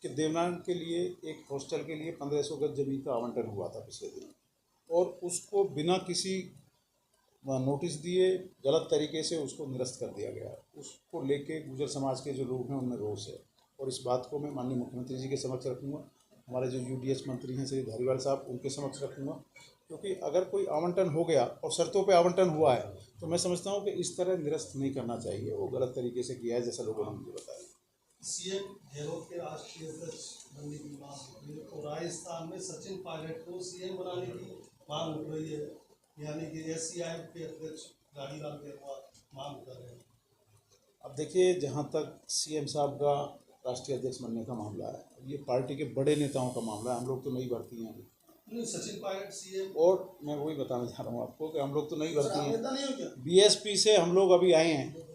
कि देवनान के लिए एक हॉस्टल के लिए 1500 गज जमीन का आवंटन हुआ था पिछले दिन, और उसको बिना किसी नोटिस दिए गलत तरीके से उसको निरस्त कर दिया गया। उसको लेके गुर्जर समाज के जो लोग हैं उनमें रोष है, और इस बात को मैं माननीय मुख्यमंत्री जी के समक्ष रखूँगा, हमारे जो यूडीएच मंत्री हैं श्री धारीवाल साहब, उनके समक्ष रखूँगा। क्योंकि अगर कोई आवंटन हो गया और शर्तों पे आवंटन हुआ है, तो मैं समझता हूँ कि इस तरह निरस्त नहीं करना चाहिए। वो गलत तरीके से किया है, जैसा लोगों ने मुझे बताया। सीएम गहलोत के राष्ट्रीय अध्यक्ष बनने की मांग हो रही है, और राजस्थान में सचिन पायलट को सीएम बनाने की मांग उठ रही है, यानी कि एससीआई के अध्यक्ष गाड़ीलाल गहलोत मांग कर रहे हैं। अब देखिए, जहाँ तक सीएम साहब का राष्ट्रीय अध्यक्ष बनने का मामला है, ये पार्टी के बड़े नेताओं का मामला है। हम लोग तो नई भर्ती हैं अभी। नहीं, सचिन पायलट सीएम, और मैं वही बताना चाह रहा हूँ आपको कि हम लोग तो नई भर्ती हैं। बीएसपी से हम लोग अभी आए हैं,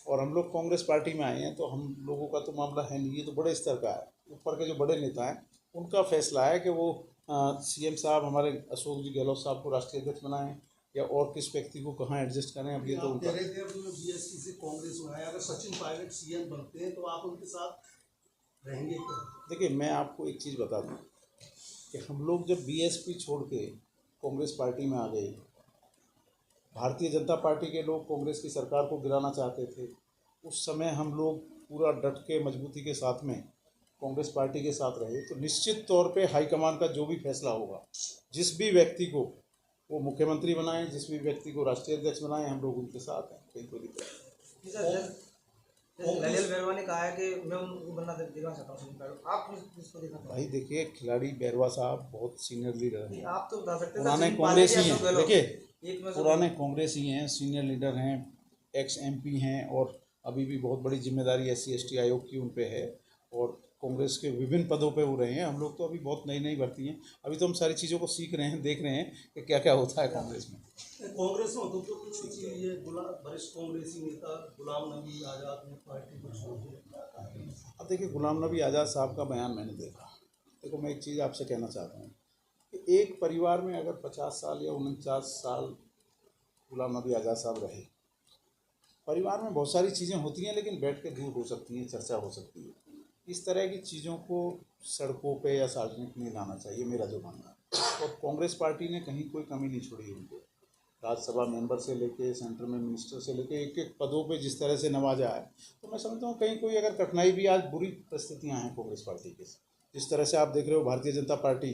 और हम लोग कांग्रेस पार्टी में आए हैं, तो हम लोगों का तो मामला है नहीं। ये तो बड़े स्तर का है। ऊपर के जो बड़े नेता हैं, उनका फैसला है कि वो सीएम साहब हमारे अशोक जी गहलोत साहब को राष्ट्रीय अध्यक्ष बनाएं, या और किस व्यक्ति को कहाँ एडजस्ट करें। अब ये तो उनका। बीएसपी से कांग्रेस में आया, अगर सचिन पायलट सीएम बनते हैं तो आप उनके साथ रहेंगे क्या? देखिए, मैं आपको एक चीज़ बता दूँ कि हम लोग जब बीएसपी छोड़ के कांग्रेस पार्टी में आ गए, भारतीय जनता पार्टी के लोग कांग्रेस की सरकार को गिराना चाहते थे। उस समय हम लोग पूरा डट के मजबूती के साथ में कांग्रेस पार्टी के साथ रहे। तो निश्चित तौर पे हाईकमान का जो भी फैसला होगा, जिस भी व्यक्ति को वो मुख्यमंत्री बनाएं, जिस भी व्यक्ति को राष्ट्रीय अध्यक्ष बनाएं, हम लोग उनके साथ हैं। कहीं कोई दिक्कत नहीं। ललित बैरवा ने कहा है कि मैं उनको बनना देखना चाहता हूँ, आप किसको देखना चाहते भाई देखिए, खिलाड़ी बैरवा साहब बहुत सीनियर लीडर हैं, आप तो बता सकते हैं पुराने कांग्रेसी हैं। देखिए, पुराने कांग्रेसी हैं, सीनियर लीडर हैं, एक्स MP हैं, और अभी भी बहुत बड़ी जिम्मेदारी SC/ST आयोग की उन पे है, और कांग्रेस के विभिन्न पदों पे वो रहे हैं। हम लोग तो अभी बहुत नई भर्ती हैं, अभी तो हम सारी चीज़ों को सीख रहे हैं, देख रहे हैं कि क्या क्या होता है कांग्रेस में। कांग्रेस में तो कुछ ये वरिष्ठ कांग्रेसी नेता गुलाम नबी आज़ाद ने पार्टी को छोड़ दिया। अब देखिए, गुलाम नबी आज़ाद साहब का बयान मैंने देखा। देखो, मैं एक चीज़ आपसे कहना चाहता हूँ कि एक परिवार में अगर 50 साल या 49 साल गुलाम नबी आज़ाद साहब रहे, परिवार में बहुत सारी चीज़ें होती हैं, लेकिन बैठ के दूर हो सकती हैं, चर्चा हो सकती है। इस तरह की चीज़ों को सड़कों पे या सार्वजनिक नहीं लाना चाहिए, मेरा जो मानना है। और कांग्रेस पार्टी ने कहीं कोई कमी नहीं छोड़ी उनको, राज्यसभा मेंबर से लेके सेंटर में मिनिस्टर से लेके एक एक पदों पे जिस तरह से नवाजा है, तो मैं समझता हूँ कहीं कोई अगर कठिनाई भी, आज बुरी परिस्थितियाँ हैं कांग्रेस पार्टी के, जिस तरह से आप देख रहे हो भारतीय जनता पार्टी,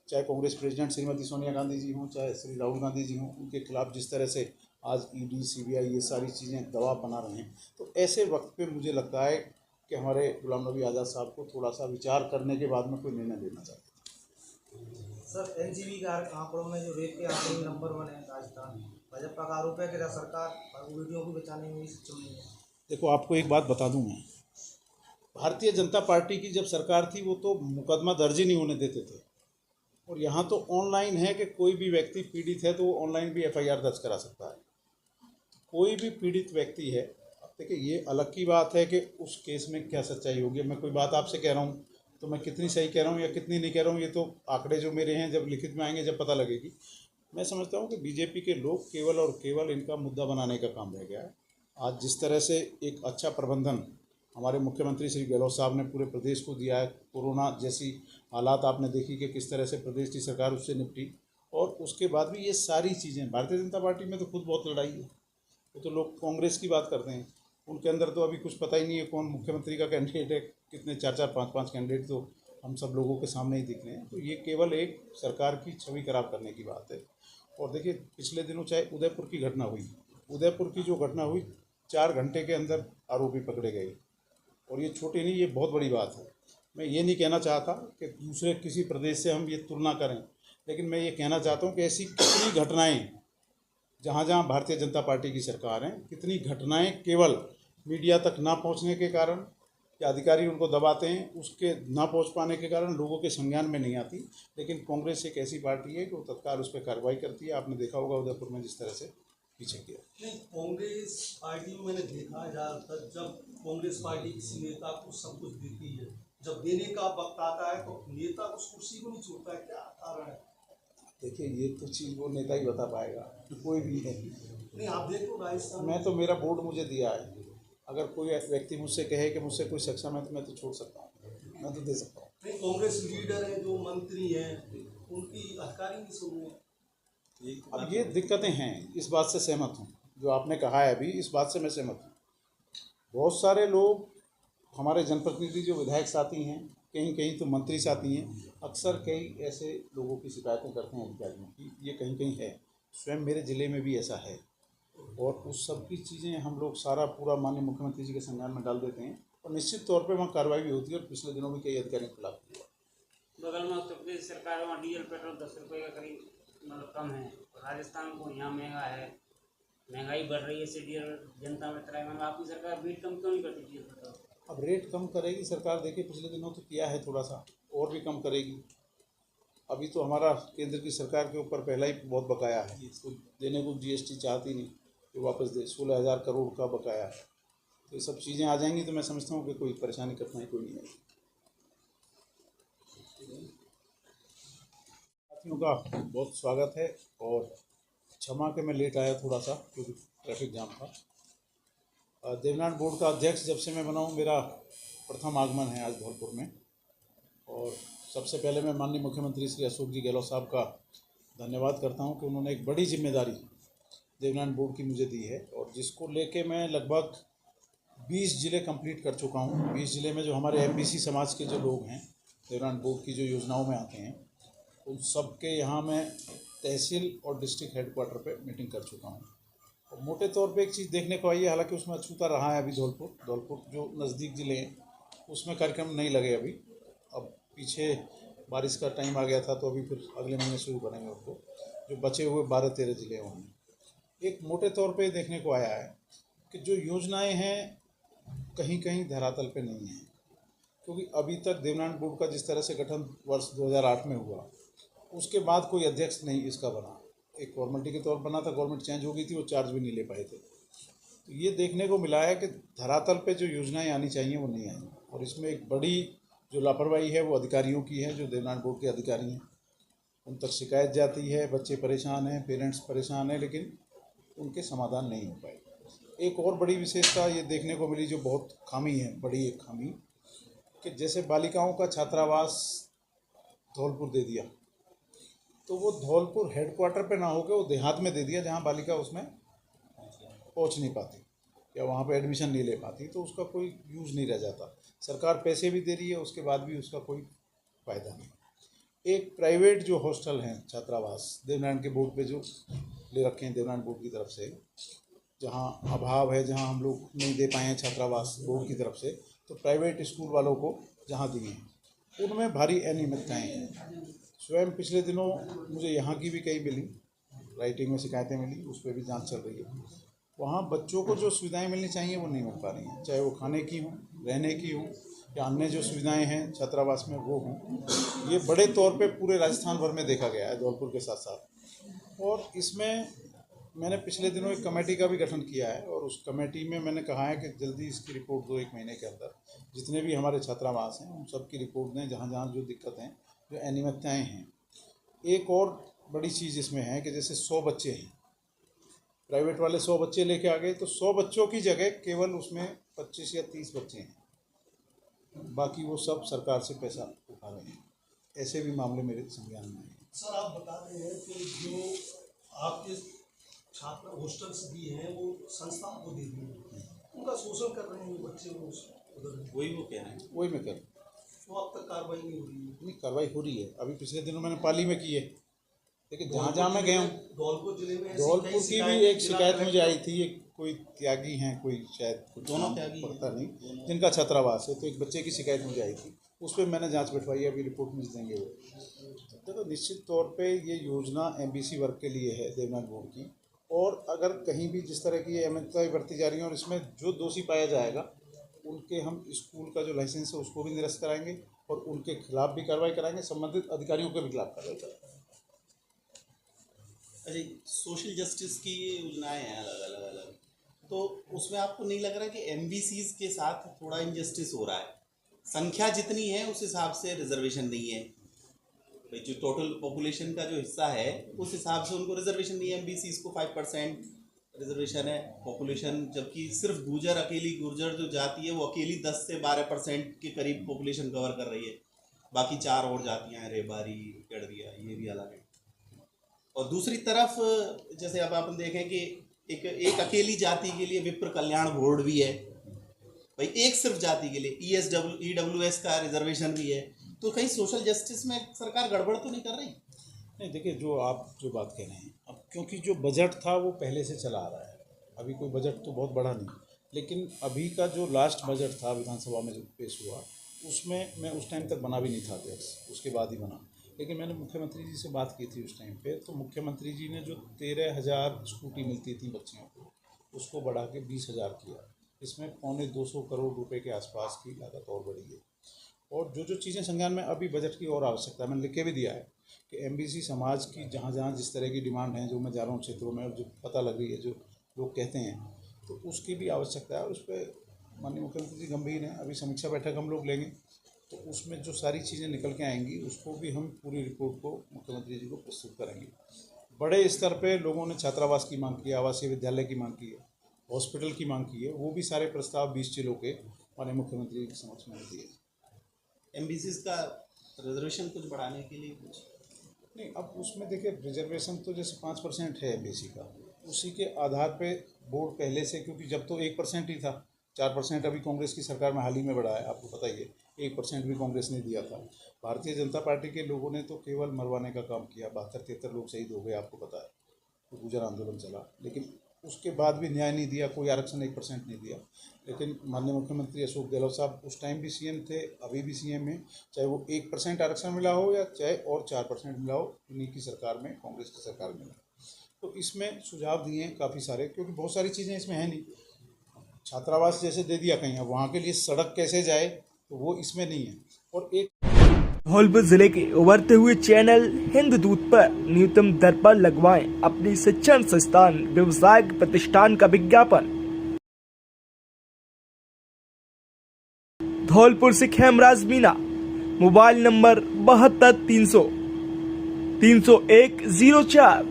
चाहे कांग्रेस प्रेसिडेंट श्रीमती सोनिया गांधी जी हों, चाहे श्री राहुल गांधी जी हों, उनके खिलाफ जिस तरह से आज ED CBI ये सारी चीज़ें दबाव बना रहे हैं, तो ऐसे वक्त पे मुझे लगता है कि हमारे गुलाम नबी आज़ाद साहब को थोड़ा सा विचार करने के बाद में कोई निर्णय लेना चाहिए। सर NGV के आंकड़ों में जो रेप के आंकड़े में नंबर 1 है राजस्थान, भाजपा का आरोप है कि सरकार वीडियो को बचाने में सक्षम नहीं है। देखो, आपको एक बात बता दूं, मैं भारतीय जनता पार्टी की जब सरकार थी, वो तो मुकदमा दर्ज ही नहीं होने देते थे, और यहाँ तो ऑनलाइन है कि कोई भी व्यक्ति पीड़ित है तो वो ऑनलाइन भी FIR दर्ज करा सकता है। कोई भी पीड़ित व्यक्ति है, देखिए ये अलग की बात है कि उस केस में क्या सच्चाई होगी। मैं कोई बात आपसे कह रहा हूँ तो मैं कितनी सही कह रहा हूँ या कितनी नहीं कह रहा हूँ, ये तो आंकड़े जो मेरे हैं जब लिखित में आएंगे जब पता लगेगी। मैं समझता हूँ कि BJP के लोग केवल और केवल इनका मुद्दा बनाने का काम रह गया है। आज जिस तरह से एक अच्छा प्रबंधन हमारे मुख्यमंत्री श्री गहलोत साहब ने पूरे प्रदेश को दिया है, कोरोना जैसी हालात आपने देखी कि किस तरह से प्रदेश की सरकार उससे निपटी, और उसके बाद भी ये सारी चीज़ें भारतीय जनता पार्टी में तो खुद बहुत लड़ाई है। तो लोग कांग्रेस की बात करते हैं, उनके अंदर तो अभी कुछ पता ही नहीं है कौन मुख्यमंत्री का कैंडिडेट है, कितने 4-4, 5-5 कैंडिडेट तो हम सब लोगों के सामने ही दिख रहे हैं। तो ये केवल एक सरकार की छवि खराब करने की बात है। और देखिए, पिछले दिनों चाहे उदयपुर की घटना हुई, उदयपुर की जो घटना हुई 4 घंटे के अंदर आरोपी पकड़े गए, और ये छोटी नहीं, ये बहुत बड़ी बात है। मैं ये नहीं कहना चाहता कि दूसरे किसी प्रदेश से हम ये तुलना करें, लेकिन मैं ये कहना चाहता हूँ कि ऐसी कितनी घटनाएँ जहाँ जहाँ भारतीय जनता पार्टी की सरकार है, कितनी घटनाएं केवल मीडिया तक ना पहुँचने के कारण या अधिकारी उनको दबाते हैं, उसके ना पहुँच पाने के कारण लोगों के संज्ञान में नहीं आती। लेकिन कांग्रेस एक ऐसी पार्टी है कि वो तत्काल उस पर कार्रवाई करती है। आपने देखा होगा उदयपुर में जिस तरह से पीछे किया। नहीं, कांग्रेस पार्टी में मैंने देखा ज़्यादातर जब कांग्रेस पार्टी किसी नेता को सब कुछ देती है, जब देने का वक्त आता है तो नेता उस कुर्सी को नहीं छोड़ता है, क्या कारण है? देखिए, ये तो चीज़ वो नेता ही बता पाएगा कि कोई भी है। नहीं, आप देखो राजस्थान मैं तो, मेरा बोर्ड मुझे दिया है, अगर कोई व्यक्ति मुझसे कहे कि मुझसे कोई सक्षम है तो मैं तो छोड़ सकता हूँ, मैं तो दे सकता हूँ। नहीं, कांग्रेस लीडर हैं जो मंत्री हैं, उनकी अधिकारी नहीं सुन रहे। अब ये दिक्कतें हैं, इस बात से सहमत हूँ जो आपने कहा है अभी, इस बात से मैं सहमत हूँ। बहुत सारे लोग हमारे जनप्रतिनिधि जो विधायक साथी हैं, कहीं कहीं तो मंत्री साथी हैं, अक्सर कई ऐसे लोगों की शिकायतें करते हैं अधिकारियों की, ये कहीं कहीं है। स्वयं मेरे ज़िले में भी ऐसा है, और उस सब की चीज़ें हम लोग सारा पूरा माननीय मुख्यमंत्री जी के संज्ञान में डाल देते हैं, और निश्चित तौर पे वहाँ कार्रवाई भी होती है। और पिछले दिनों में कई अधिकारियों के खिलाफ हुआ। बगल में उत्तर प्रदेश सरकार वहाँ डीजल पेट्रोल 10 रुपये का करीब मतलब कम है, राजस्थान को यहाँ महंगा है, महंगाई बढ़ रही है, इससे डीजल जनता में त्राही। मतलब आपकी सरकार रेट कम क्यों नहीं करती डीजल पेट्रोल? अब रेट कम करेगी सरकार, देखिए पिछले दिनों तो किया है थोड़ा सा, और भी कम करेगी। अभी तो हमारा केंद्र की सरकार के ऊपर पहला ही बहुत बकाया है, इसको देने को GST चाहती नहीं कि वापस दे, 16,000 करोड़ का बकाया है। तो ये सब चीज़ें आ जाएंगी तो मैं समझता हूँ कि कोई परेशानी कठिनाई कोई नहीं आएगी। साथियों का बहुत स्वागत है, और क्षमा के मैं लेट आया थोड़ा सा क्योंकि ट्रैफिक जाम था। देवनान बोर्ड का अध्यक्ष जब से मैं बना हूँ, मेरा प्रथम आगमन है आज धौलपुर में, और सबसे पहले मैं माननीय मुख्यमंत्री श्री अशोक जी गहलोत साहब का धन्यवाद करता हूँ कि उन्होंने एक बड़ी जिम्मेदारी देवनान बोर्ड की मुझे दी है, और जिसको लेके मैं लगभग 20 ज़िले कंप्लीट कर चुका हूँ। 20 ज़िले में जो हमारे MBC समाज के जो लोग हैं, देवनान बोर्ड की जो योजनाओं में आते हैं, उन सब के यहाँ मैं तहसील और डिस्ट्रिक्ट हेडक्वार्टर पे मीटिंग कर चुका हूँ, मोटे तौर पे एक चीज़ देखने को आई है, हालांकि उसमें अछूता रहा है अभी धौलपुर जो नज़दीक ज़िले हैं उसमें कार्यक्रम नहीं लगे अभी। अब पीछे बारिश का टाइम आ गया था तो अभी फिर अगले महीने शुरू करेंगे उनको। जो बचे हुए 12-13 ज़िले हैं उनमें एक मोटे तौर पे देखने को आया है कि जो योजनाएं हैं कहीं कहीं धरातल पे नहीं हैं, क्योंकि अभी तक देवनारायण बोर्ड का जिस तरह से गठन वर्ष 2008 में हुआ उसके बाद कोई अध्यक्ष नहीं इसका बना। एक फॉर्मेलिटी के तौर पर बना था, गवर्नमेंट चेंज हो गई थी, वो चार्ज भी नहीं ले पाए थे। तो ये देखने को मिला है कि धरातल पे जो योजनाएं आनी चाहिए वो नहीं आई, और इसमें एक बड़ी जो लापरवाही है वो अधिकारियों की है, जो देवनारायण बोर्ड के अधिकारी हैं। उन तक शिकायत जाती है, बच्चे परेशान हैं, पेरेंट्स परेशान हैं, लेकिन उनके समाधान नहीं हो पाए। एक और बड़ी विशेषता ये देखने को मिली जो बहुत खामी है, बड़ी एक खामी, कि जैसे बालिकाओं का छात्रावास धौलपुर दे दिया तो वो धौलपुर हेडक्वार्टर पे ना होकर वो देहात में दे दिया जहाँ बालिका उसमें पहुँच नहीं पाती या वहाँ पे एडमिशन नहीं ले पाती, तो उसका कोई यूज़ नहीं रह जाता। सरकार पैसे भी दे रही है, उसके बाद भी उसका कोई फ़ायदा नहीं। एक प्राइवेट जो हॉस्टल हैं छात्रावास देवनारायण के बोर्ड पे जो ले रखे हैं देवनारायण बोर्ड की तरफ से, जहाँ अभाव है, जहाँ हम लोग नहीं दे पाए हैं छात्रावास बोर्ड की तरफ से, तो प्राइवेट स्कूल वालों को जहाँ दिए हैं उनमें भारी अनियमितताएँ हैं। स्वयं पिछले दिनों मुझे यहाँ की भी कई मिली, राइटिंग में शिकायतें मिली, उस पर भी जांच चल रही है। वहाँ बच्चों को जो सुविधाएं मिलनी चाहिए वो नहीं मिल पा रही हैं, चाहे वो खाने की हों, रहने की हों या अन्य जो सुविधाएं हैं छात्रावास में वो हों। ये बड़े तौर पे पूरे राजस्थान भर में देखा गया है, धौलपुर के साथ साथ। और इसमें मैंने पिछले दिनों एक कमेटी का भी गठन किया है, और उस कमेटी में मैंने कहा है कि जल्दी इसकी रिपोर्ट दो, 1 महीने के अंदर जितने भी हमारे छात्रावास हैं उन सब की रिपोर्ट दें, जहाँ जहाँ जो दिक्कत हैं, जो अनियमितताएँ हैं। एक और बड़ी चीज़ इसमें है कि जैसे 100 बच्चे हैं, प्राइवेट वाले 100 बच्चे लेके आ गए, तो 100 बच्चों की जगह केवल उसमें 25 या 30 बच्चे हैं, बाकी वो सब सरकार से पैसा उठा रहे हैं। ऐसे भी मामले मेरे संज्ञान में हैं। सर, आप बता रहे हैं कि जो आपके छात्र हॉस्टल्स भी हैं वो संस्थाओं को दे दिए, उनका शोषण कर रहे हैं बच्चे, वही वो कह रहे हैं, वही मैं कह रहा हूँ। तो अब तक कार्रवाई नहीं हो रही है? नहीं, कार्रवाई हो रही है। अभी पिछले दिनों मैंने पाली में की है, लेकिन जहाँ मैं गया हूँ धौलपुर जिले में धौलपुर की भी एक शिकायत मुझे आई थी। एक कोई त्यागी हैं, कोई शायद दोनों त्यागी पता नहीं, जिनका छात्रावास है, तो एक बच्चे की शिकायत मुझे आई थी, उस पर मैंने जांच बैठवाई है, अभी रिपोर्ट मिल देंगे वो। तो निश्चित तौर पे ये योजना MBC वर्ग के लिए है देवनारायण बोर्ड की, और अगर कहीं भी जिस तरह की अनियमितताएं बरती जा रही हैं और इसमें जो दोषी पाया जाएगा उनके हम स्कूल का जो लाइसेंस है उसको भी निरस्त कराएंगे और उनके खिलाफ भी कार्रवाई कराएंगे, संबंधित अधिकारियों के भी खिलाफ कार्रवाई कराएंगे। अच्छा, सोशल जस्टिस की ये योजनाएं हैं अलग, तो उसमें आपको नहीं लग रहा कि MBCs के साथ थोड़ा इनजस्टिस हो रहा है? संख्या जितनी है उस हिसाब से रिजर्वेशन नहीं है, भाई जो टोटल पॉपुलेशन का जो हिस्सा है उस हिसाब से उनको रिजर्वेशन नहीं है। MBCs को 5% रिजर्वेशन है पॉपुलेशन, जबकि सिर्फ अकेली गुर्जर जो जाति है वो अकेली 10 से 12% के करीब पॉपुलेशन कवर कर रही है। बाकी 4 और जातियाँ हैं, रेबारी, गड़रिया, ये भी अलग है। और दूसरी तरफ जैसे अब आप देखें कि एक अकेली जाति के लिए विप्र कल्याण बोर्ड भी है, भाई एक सिर्फ जाति के लिए EWS का रिजर्वेशन भी है, तो कहीं सोशल जस्टिस में सरकार गड़बड़ तो नहीं कर रही? नहीं, देखिए जो आप जो बात कह रहे हैं, अब क्योंकि जो बजट था वो पहले से चला आ रहा है, अभी कोई बजट तो बहुत बड़ा नहीं, लेकिन अभी का जो लास्ट बजट था विधानसभा में जो पेश हुआ उसमें मैं उस टाइम तक बना भी नहीं था अध्यक्ष, उसके बाद ही बना। लेकिन मैंने मुख्यमंत्री जी से बात की थी उस टाइम पे, तो मुख्यमंत्री जी ने जो 13,000 स्कूटी मिलती थी बच्चियों को उसको बढ़ा के 20,000 किया। इसमें 225 करोड़ रुपए के आसपास की लागत और बढ़ी है। और जो जो चीज़ें संज्ञान में अभी बजट की और आवश्यकता है, मैंने लिख के भी दिया है कि MBC समाज की जहाँ जहाँ जिस तरह की डिमांड है, जो मैं जा रहा हूँ क्षेत्रों में और जो पता लग रही है, जो लोग कहते हैं, तो उसकी भी आवश्यकता है। और उस पर माननीय मुख्यमंत्री जी गंभीर हैं। अभी समीक्षा बैठक हम लोग लेंगे, तो उसमें जो सारी चीज़ें निकल के आएंगी उसको भी हम पूरी रिपोर्ट को मुख्यमंत्री जी को प्रस्तुत करेंगे। बड़े स्तर पे लोगों ने छात्रावास की मांग की है, आवासीय विद्यालय की मांग की है, हॉस्पिटल की मांग की है, वो भी सारे प्रस्ताव 20 जिलों के माननीय मुख्यमंत्री जी के समक्ष में दिए। MBCs का रिजर्वेशन कुछ बढ़ाने के लिए कुछ नहीं, अब उसमें देखिए रिजर्वेशन तो जैसे 5% है MBC का, उसी के आधार पे बोर्ड पहले से, क्योंकि जब तो 1% ही था, 4% अभी कांग्रेस की सरकार में हाल ही में बढ़ा है, आपको पता ही है, 1% भी कांग्रेस ने दिया था। भारतीय जनता पार्टी के लोगों ने तो केवल मरवाने का काम किया, 72-73 लोग शहीद हो गए, आपको पता है, तो गुजर आंदोलन चला। लेकिन उसके बाद भी न्याय नहीं दिया, कोई आरक्षण 1% नहीं दिया। लेकिन माननीय मुख्यमंत्री अशोक गहलोत साहब उस टाइम भी सीएम थे, अभी भी सीएम हैं, चाहे वो 1% आरक्षण मिला हो या चाहे और 4% मिला हो, उन्हीं की सरकार में, कांग्रेस की सरकार में मिला। तो इसमें सुझाव दिए हैं काफ़ी सारे, क्योंकि बहुत सारी चीज़ें इसमें हैं नहीं। छात्रावास जैसे दे दिया कहीं, अब वहाँ के लिए सड़क कैसे जाए तो वो इसमें नहीं है। और एक धौलपुर जिले के उभरते हुए चैनल हिंददूत पर न्यूनतम दर पर लगवाएं अपनी शिक्षण संस्थान व्यवसायिक प्रतिष्ठान का विज्ञापन। धौलपुर से खेमराज मीना, मोबाइल नंबर 72 300 301 04।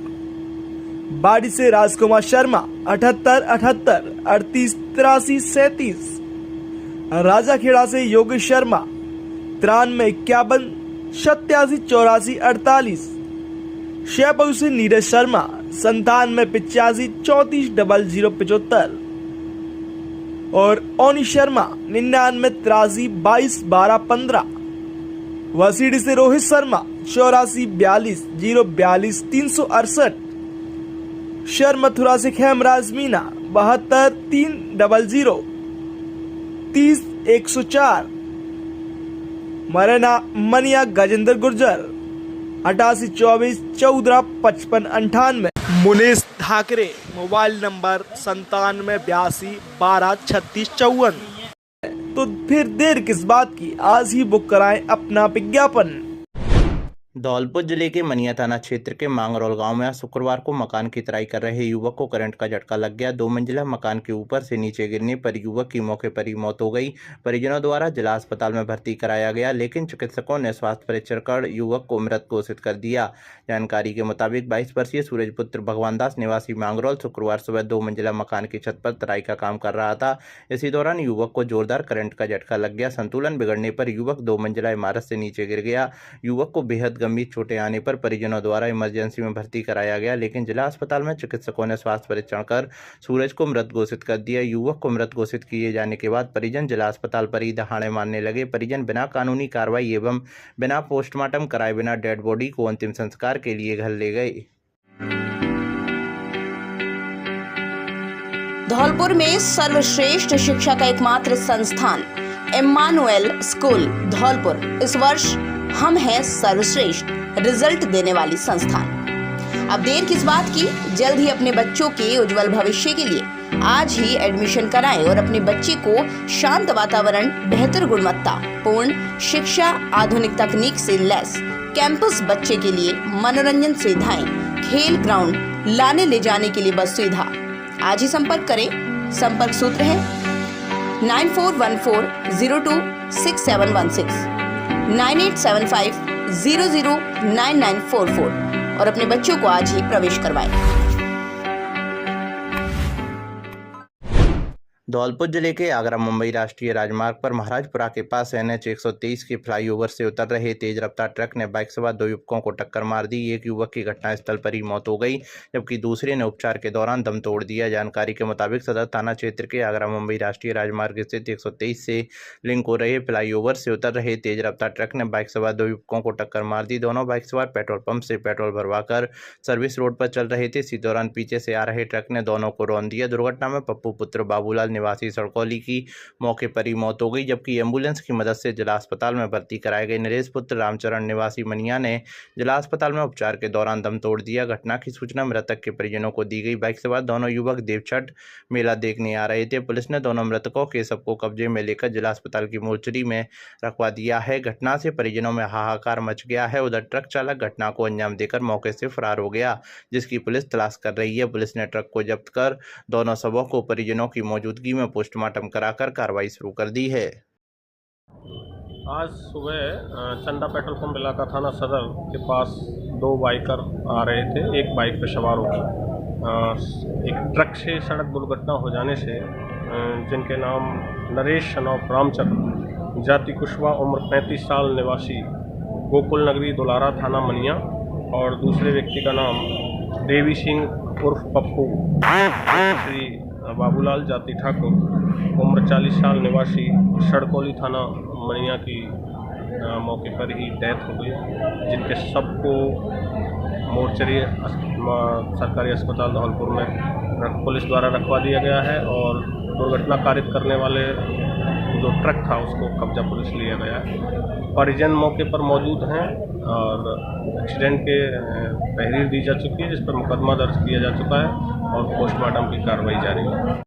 बाड़ी से राजकुमार शर्मा 78 78 38 83 37। राजाखेड़ा से योगेश शर्मा 93 51 87 84 48। शेरपुर से नीरज शर्मा 97 85 34 00 75 और ओनी शर्मा 99 83 22 12 15। वसीडी से रोहित शर्मा 84 42 042 368। शर मथुरा से खेमराज मीना 72 300 30 104। मरना मनिया गजेंद्र गुर्जर 88 24 14 55 98। Munish Thackeray, mobile number 97 82 12 36 54। तो फिर देर किस बात की, आज ही बुक कराएं अपना विज्ञापन। धौलपुर जिले के मनिया थाना क्षेत्र के मांगरोल गांव में आज शुक्रवार को मकान की तराई कर रहे युवक को करंट का झटका लग गया। 2 मंजिला मकान के ऊपर से नीचे गिरने पर युवक की मौके पर ही मौत हो गई। परिजनों द्वारा जिला अस्पताल में भर्ती कराया गया, लेकिन चिकित्सकों ने स्वास्थ्य परीक्षण कर युवक को मृत घोषित कर दिया। जानकारी के मुताबिक 22 वर्षीय सूरजपुत्र भगवान दास निवासी मांगरोल शुक्रवार सुबह 2 मंजिला मकान की छत पर तराई का काम कर रहा था। इसी दौरान युवक को जोरदार करंट का झटका लग गया। संतुलन बिगड़ने पर युवक 2 मंजिला इमारत से नीचे गिर गया। युवक को बेहद गंभीर चोटें आने पर परिजनों द्वारा इमरजेंसी में भर्ती कराया गया, लेकिन जिला अस्पताल में चिकित्सकों ने स्वास्थ्य परीक्षण कर सूरज को मृत घोषित कर दिया। युवक को मृत घोषित किए जाने के बाद परिजन जिला अस्पताल पर ही दहाड़े मारने लगे। परिजन बिना कानूनी कार्रवाई एवं बिना पोस्टमार्टम कराए बिना डेड बॉडी को अंतिम संस्कार के लिए घर ले गए। धौलपुर में सर्वश्रेष्ठ शिक्षा का एकमात्र संस्थान इम्मानुएल स्कूल धौलपुर इस वर्ष हम हैं सर्वश्रेष्ठ रिजल्ट देने वाली संस्थान। अब देर किस बात की, जल्द ही अपने बच्चों के उज्जवल भविष्य के लिए आज ही एडमिशन कराएं और अपने बच्चे को शांत वातावरण, बेहतर गुणवत्ता पूर्ण शिक्षा, आधुनिक तकनीक से लैस कैंपस, बच्चे के लिए मनोरंजन सुविधाएं, खेल ग्राउंड, लाने ले जाने के लिए बस सुविधा। आज ही संपर्क करें। संपर्क सूत्र है 9414026716 9875009944 और अपने बच्चों को आज ही प्रवेश करवाएं। धौलपुर जिले के आगरा मुंबई राष्ट्रीय राजमार्ग पर महाराजपुरा के पास NH 123 के फ्लाईओवर से उतर रहे तेज रफ्तार ट्रक ने बाइक सवार 2 युवकों को टक्कर मार दी। एक युवक की घटनास्थल पर ही मौत हो गई, जबकि दूसरे ने उपचार के दौरान दम तोड़ दिया। जानकारी के मुताबिक सदर थाना क्षेत्र के आगरा मुंबई राष्ट्रीय राजमार्ग स्थित 123 से लिंक हो रहे फ्लाईओवर से उतर रहे तेज रफ्तार ट्रक ने बाइक सवार 2 युवकों को टक्कर मार दी। दोनों बाइक सवार पेट्रोल पंप से पेट्रोल भरवाकर सर्विस रोड पर चल रहे थे। इसी दौरान पीछे से आ रहे ट्रक ने दोनों को रौंद दिया। दुर्घटना में पप्पू पुत्र बाबूलाल निवासी सड़कौली की मौके पर ही मौत हो गई, जबकि एम्बुलेंस की मदद से जिला अस्पताल में भर्ती कराए गए नरेश पुत्र रामचरण निवासी मनिया ने जिला अस्पताल में उपचार के दौरान दम तोड़ दिया। घटना की सूचना मृतक के परिजनों को दी गई। बाइक सवार दोनों युवक देवछठ मेला देखने आ रहे थे। पुलिस ने दोनों मृतकों के शव को कब्जे में लेकर जिला अस्पताल की मोर्चरी में रखवा दिया है। घटना से परिजनों में हाहाकार मच गया है। उधर ट्रक चालक घटना को अंजाम देकर मौके से फरार हो गया, जिसकी पुलिस तलाश कर रही है। पुलिस ने ट्रक को जब्त कर दोनों शवों को परिजनों की मौजूदगी में पोस्टमार्टम कराकर कार्रवाई शुरू कर दी है। आज सुबह चंदा पेट्रोल पंप इलाका थाना सदर के पास 2 बाइकर आ रहे थे। एक बाइक पर सवार होकर एक ट्रक से सड़क दुर्घटना हो जाने से जिनके नाम नरेश शनौफ रामचरण, जाति कुशवा, उम्र 35 साल, निवासी गोकुल नगरी दुलारा थाना मनिया, और दूसरे व्यक्ति का नाम देवी सिंह उर्फ पप्पू, श्री बाबूलाल, जाति ठाकुर, उम्र 40 साल, निवासी सड़कौली थाना मनिया की मौके पर ही डेथ हो गई, जिनके सबको मोर्चरी सरकारी अस्पताल धौलपुर में पुलिस द्वारा रखवा दिया गया है और दुर्घटना कारित करने वाले जो ट्रक था उसको कब्जा पुलिस लिया गया है। परिजन मौके पर मौजूद हैं और एक्सीडेंट के तहरीर दी जा चुकी है, जिस पर मुकदमा दर्ज किया जा चुका है और पोस्टमार्टम की कार्रवाई जारी है।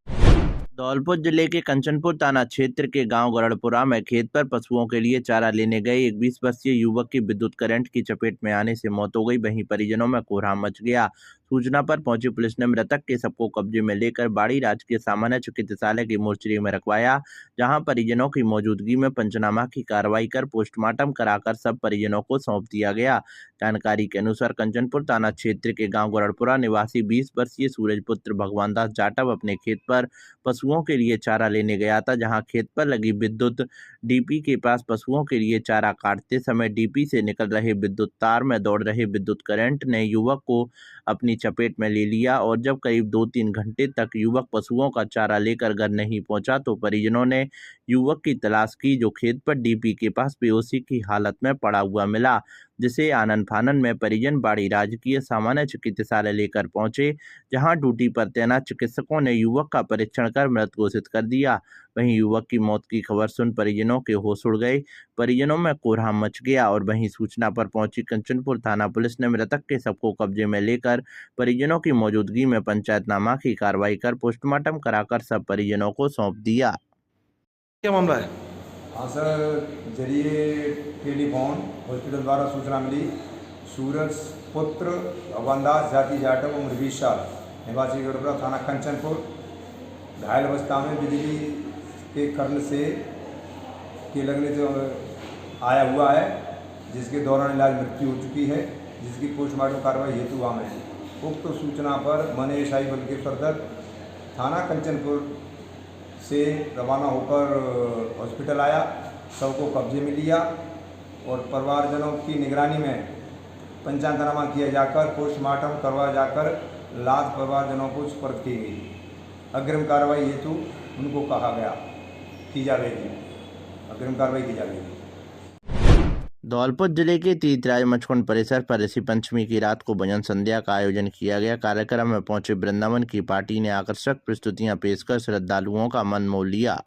धौलपुर जिले के कंचनपुर थाना क्षेत्र के गांव गरड़पुरा में खेत पर पशुओं के लिए चारा लेने गए एक 20 वर्षीय युवक की विद्युत करंट की चपेट में आने से मौत हो गई। वहीं परिजनों में कोहराम मच गया। सूचना पर पहुंची पुलिस ने मृतक के शव को कब्जे में लेकर बाड़ी राजकीय सामान्य चिकित्सालय की मोर्चरी में रखवाया, जहां परिजनों की मौजूदगी में पंचनामा की कार्रवाई कर पोस्टमार्टम कराकर सब परिजनों को सौंप दिया गया। जानकारी के अनुसार कंचनपुर थाना क्षेत्र के गांव गरड़पुरा निवासी 20 वर्षीय सूरजपुत्र भगवान दास जाटव अपने खेत पर पशुओं के लिए चारा लेने गया था, जहां खेत पर लगी विद्युत डीपी के पास पशुओं के लिए चारा काटते समय डीपी से निकल रहे विद्युत तार में दौड़ रहे विद्युत करंट ने युवक को अपनी चपेट में ले लिया और जब करीब 2-3 घंटे तक युवक पशुओं का चारा लेकर घर नहीं पहुंचा तो परिजनों ने युवक की तलाश की, जो खेत पर डीपी के पास बेहोशी की हालत में पड़ा हुआ मिला, जिसे आनन फानन में परिजन बाड़ी राजकीय सामान्य चिकित्सालय लेकर पहुंचे, जहां ड्यूटी पर तैनात चिकित्सकों ने युवक का परीक्षण कर मृत घोषित कर दिया। वहीं युवक की मौत की खबर सुन परिजनों के होश उड़ गए, परिजनों में कोहराम मच गया और वहीं सूचना पर पहुंची कंचनपुर थाना पुलिस ने मृतक के शव को कब्जे में लेकर परिजनों की मौजूदगी में पंचायतनामा की कार्रवाई कर पोस्टमार्टम कराकर सब परिजनों को सौंप दिया। क्या मामला है? हाँ सर, जरिए टेलीफोन हॉस्पिटल द्वारा सूचना मिली, सूरज पुत्र भगवान दास जाति जाटव उम्र 20 साल निवासी गढ़पुरा थाना कंचनपुर घायल अवस्था में बिजली के कर्न से के लगने से आया हुआ है, जिसके दौरान इलाज मृत्यु हो चुकी है, जिसकी पोस्टमार्टम कार्रवाई हेतु वहाँ में उक्त सूचना पर मने एसआई बल के सदर थाना कंचनपुर से रवाना होकर हॉस्पिटल आया, शव को कब्जे में लिया और परिवारजनों की निगरानी में पंचायतनामा किया जाकर पोस्टमार्टम करवा जाकर लाश परिवारजनों को सुपर्द की गई। अग्रिम कार्रवाई हेतु उनको कहा गया की जाएगी, अग्रिम कार्रवाई की जाएगी। धौलपुर जिले के तीर्थराज मचकुंड परिसर पर ऋषि पंचमी की रात को भजन संध्या का आयोजन किया गया। कार्यक्रम में पहुंचे वृंदावन की पार्टी ने आकर्षक प्रस्तुतियां पेश कर श्रद्धालुओं का मन मोह लिया।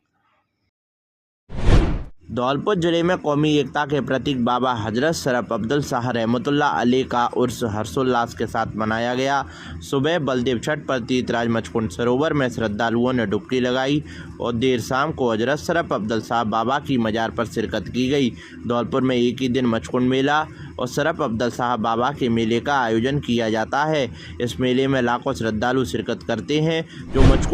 धौलपुर जिले में कौमी एकता के प्रतीक बाबा हजरत शरफ अब्दुल शाह रहमतुल्लाह अलैह का उर्स हर्षोल्लास के साथ मनाया गया। सुबह बलदेव छठ पर तीर्थराज मचकुंड सरोवर में श्रद्धालुओं ने डुबकी लगाई और देर शाम को हजरत शरफ अब्दुल शाह बाबा की मजार पर शिरकत की गई। धौलपुर में एक ही दिन मचकुंड मेला और शरफ अब्दुल शाह बाबा के मेले का आयोजन किया जाता है। इस मेले में लाखों श्रद्धालु शिरकत करते हैं, जो मचकुंड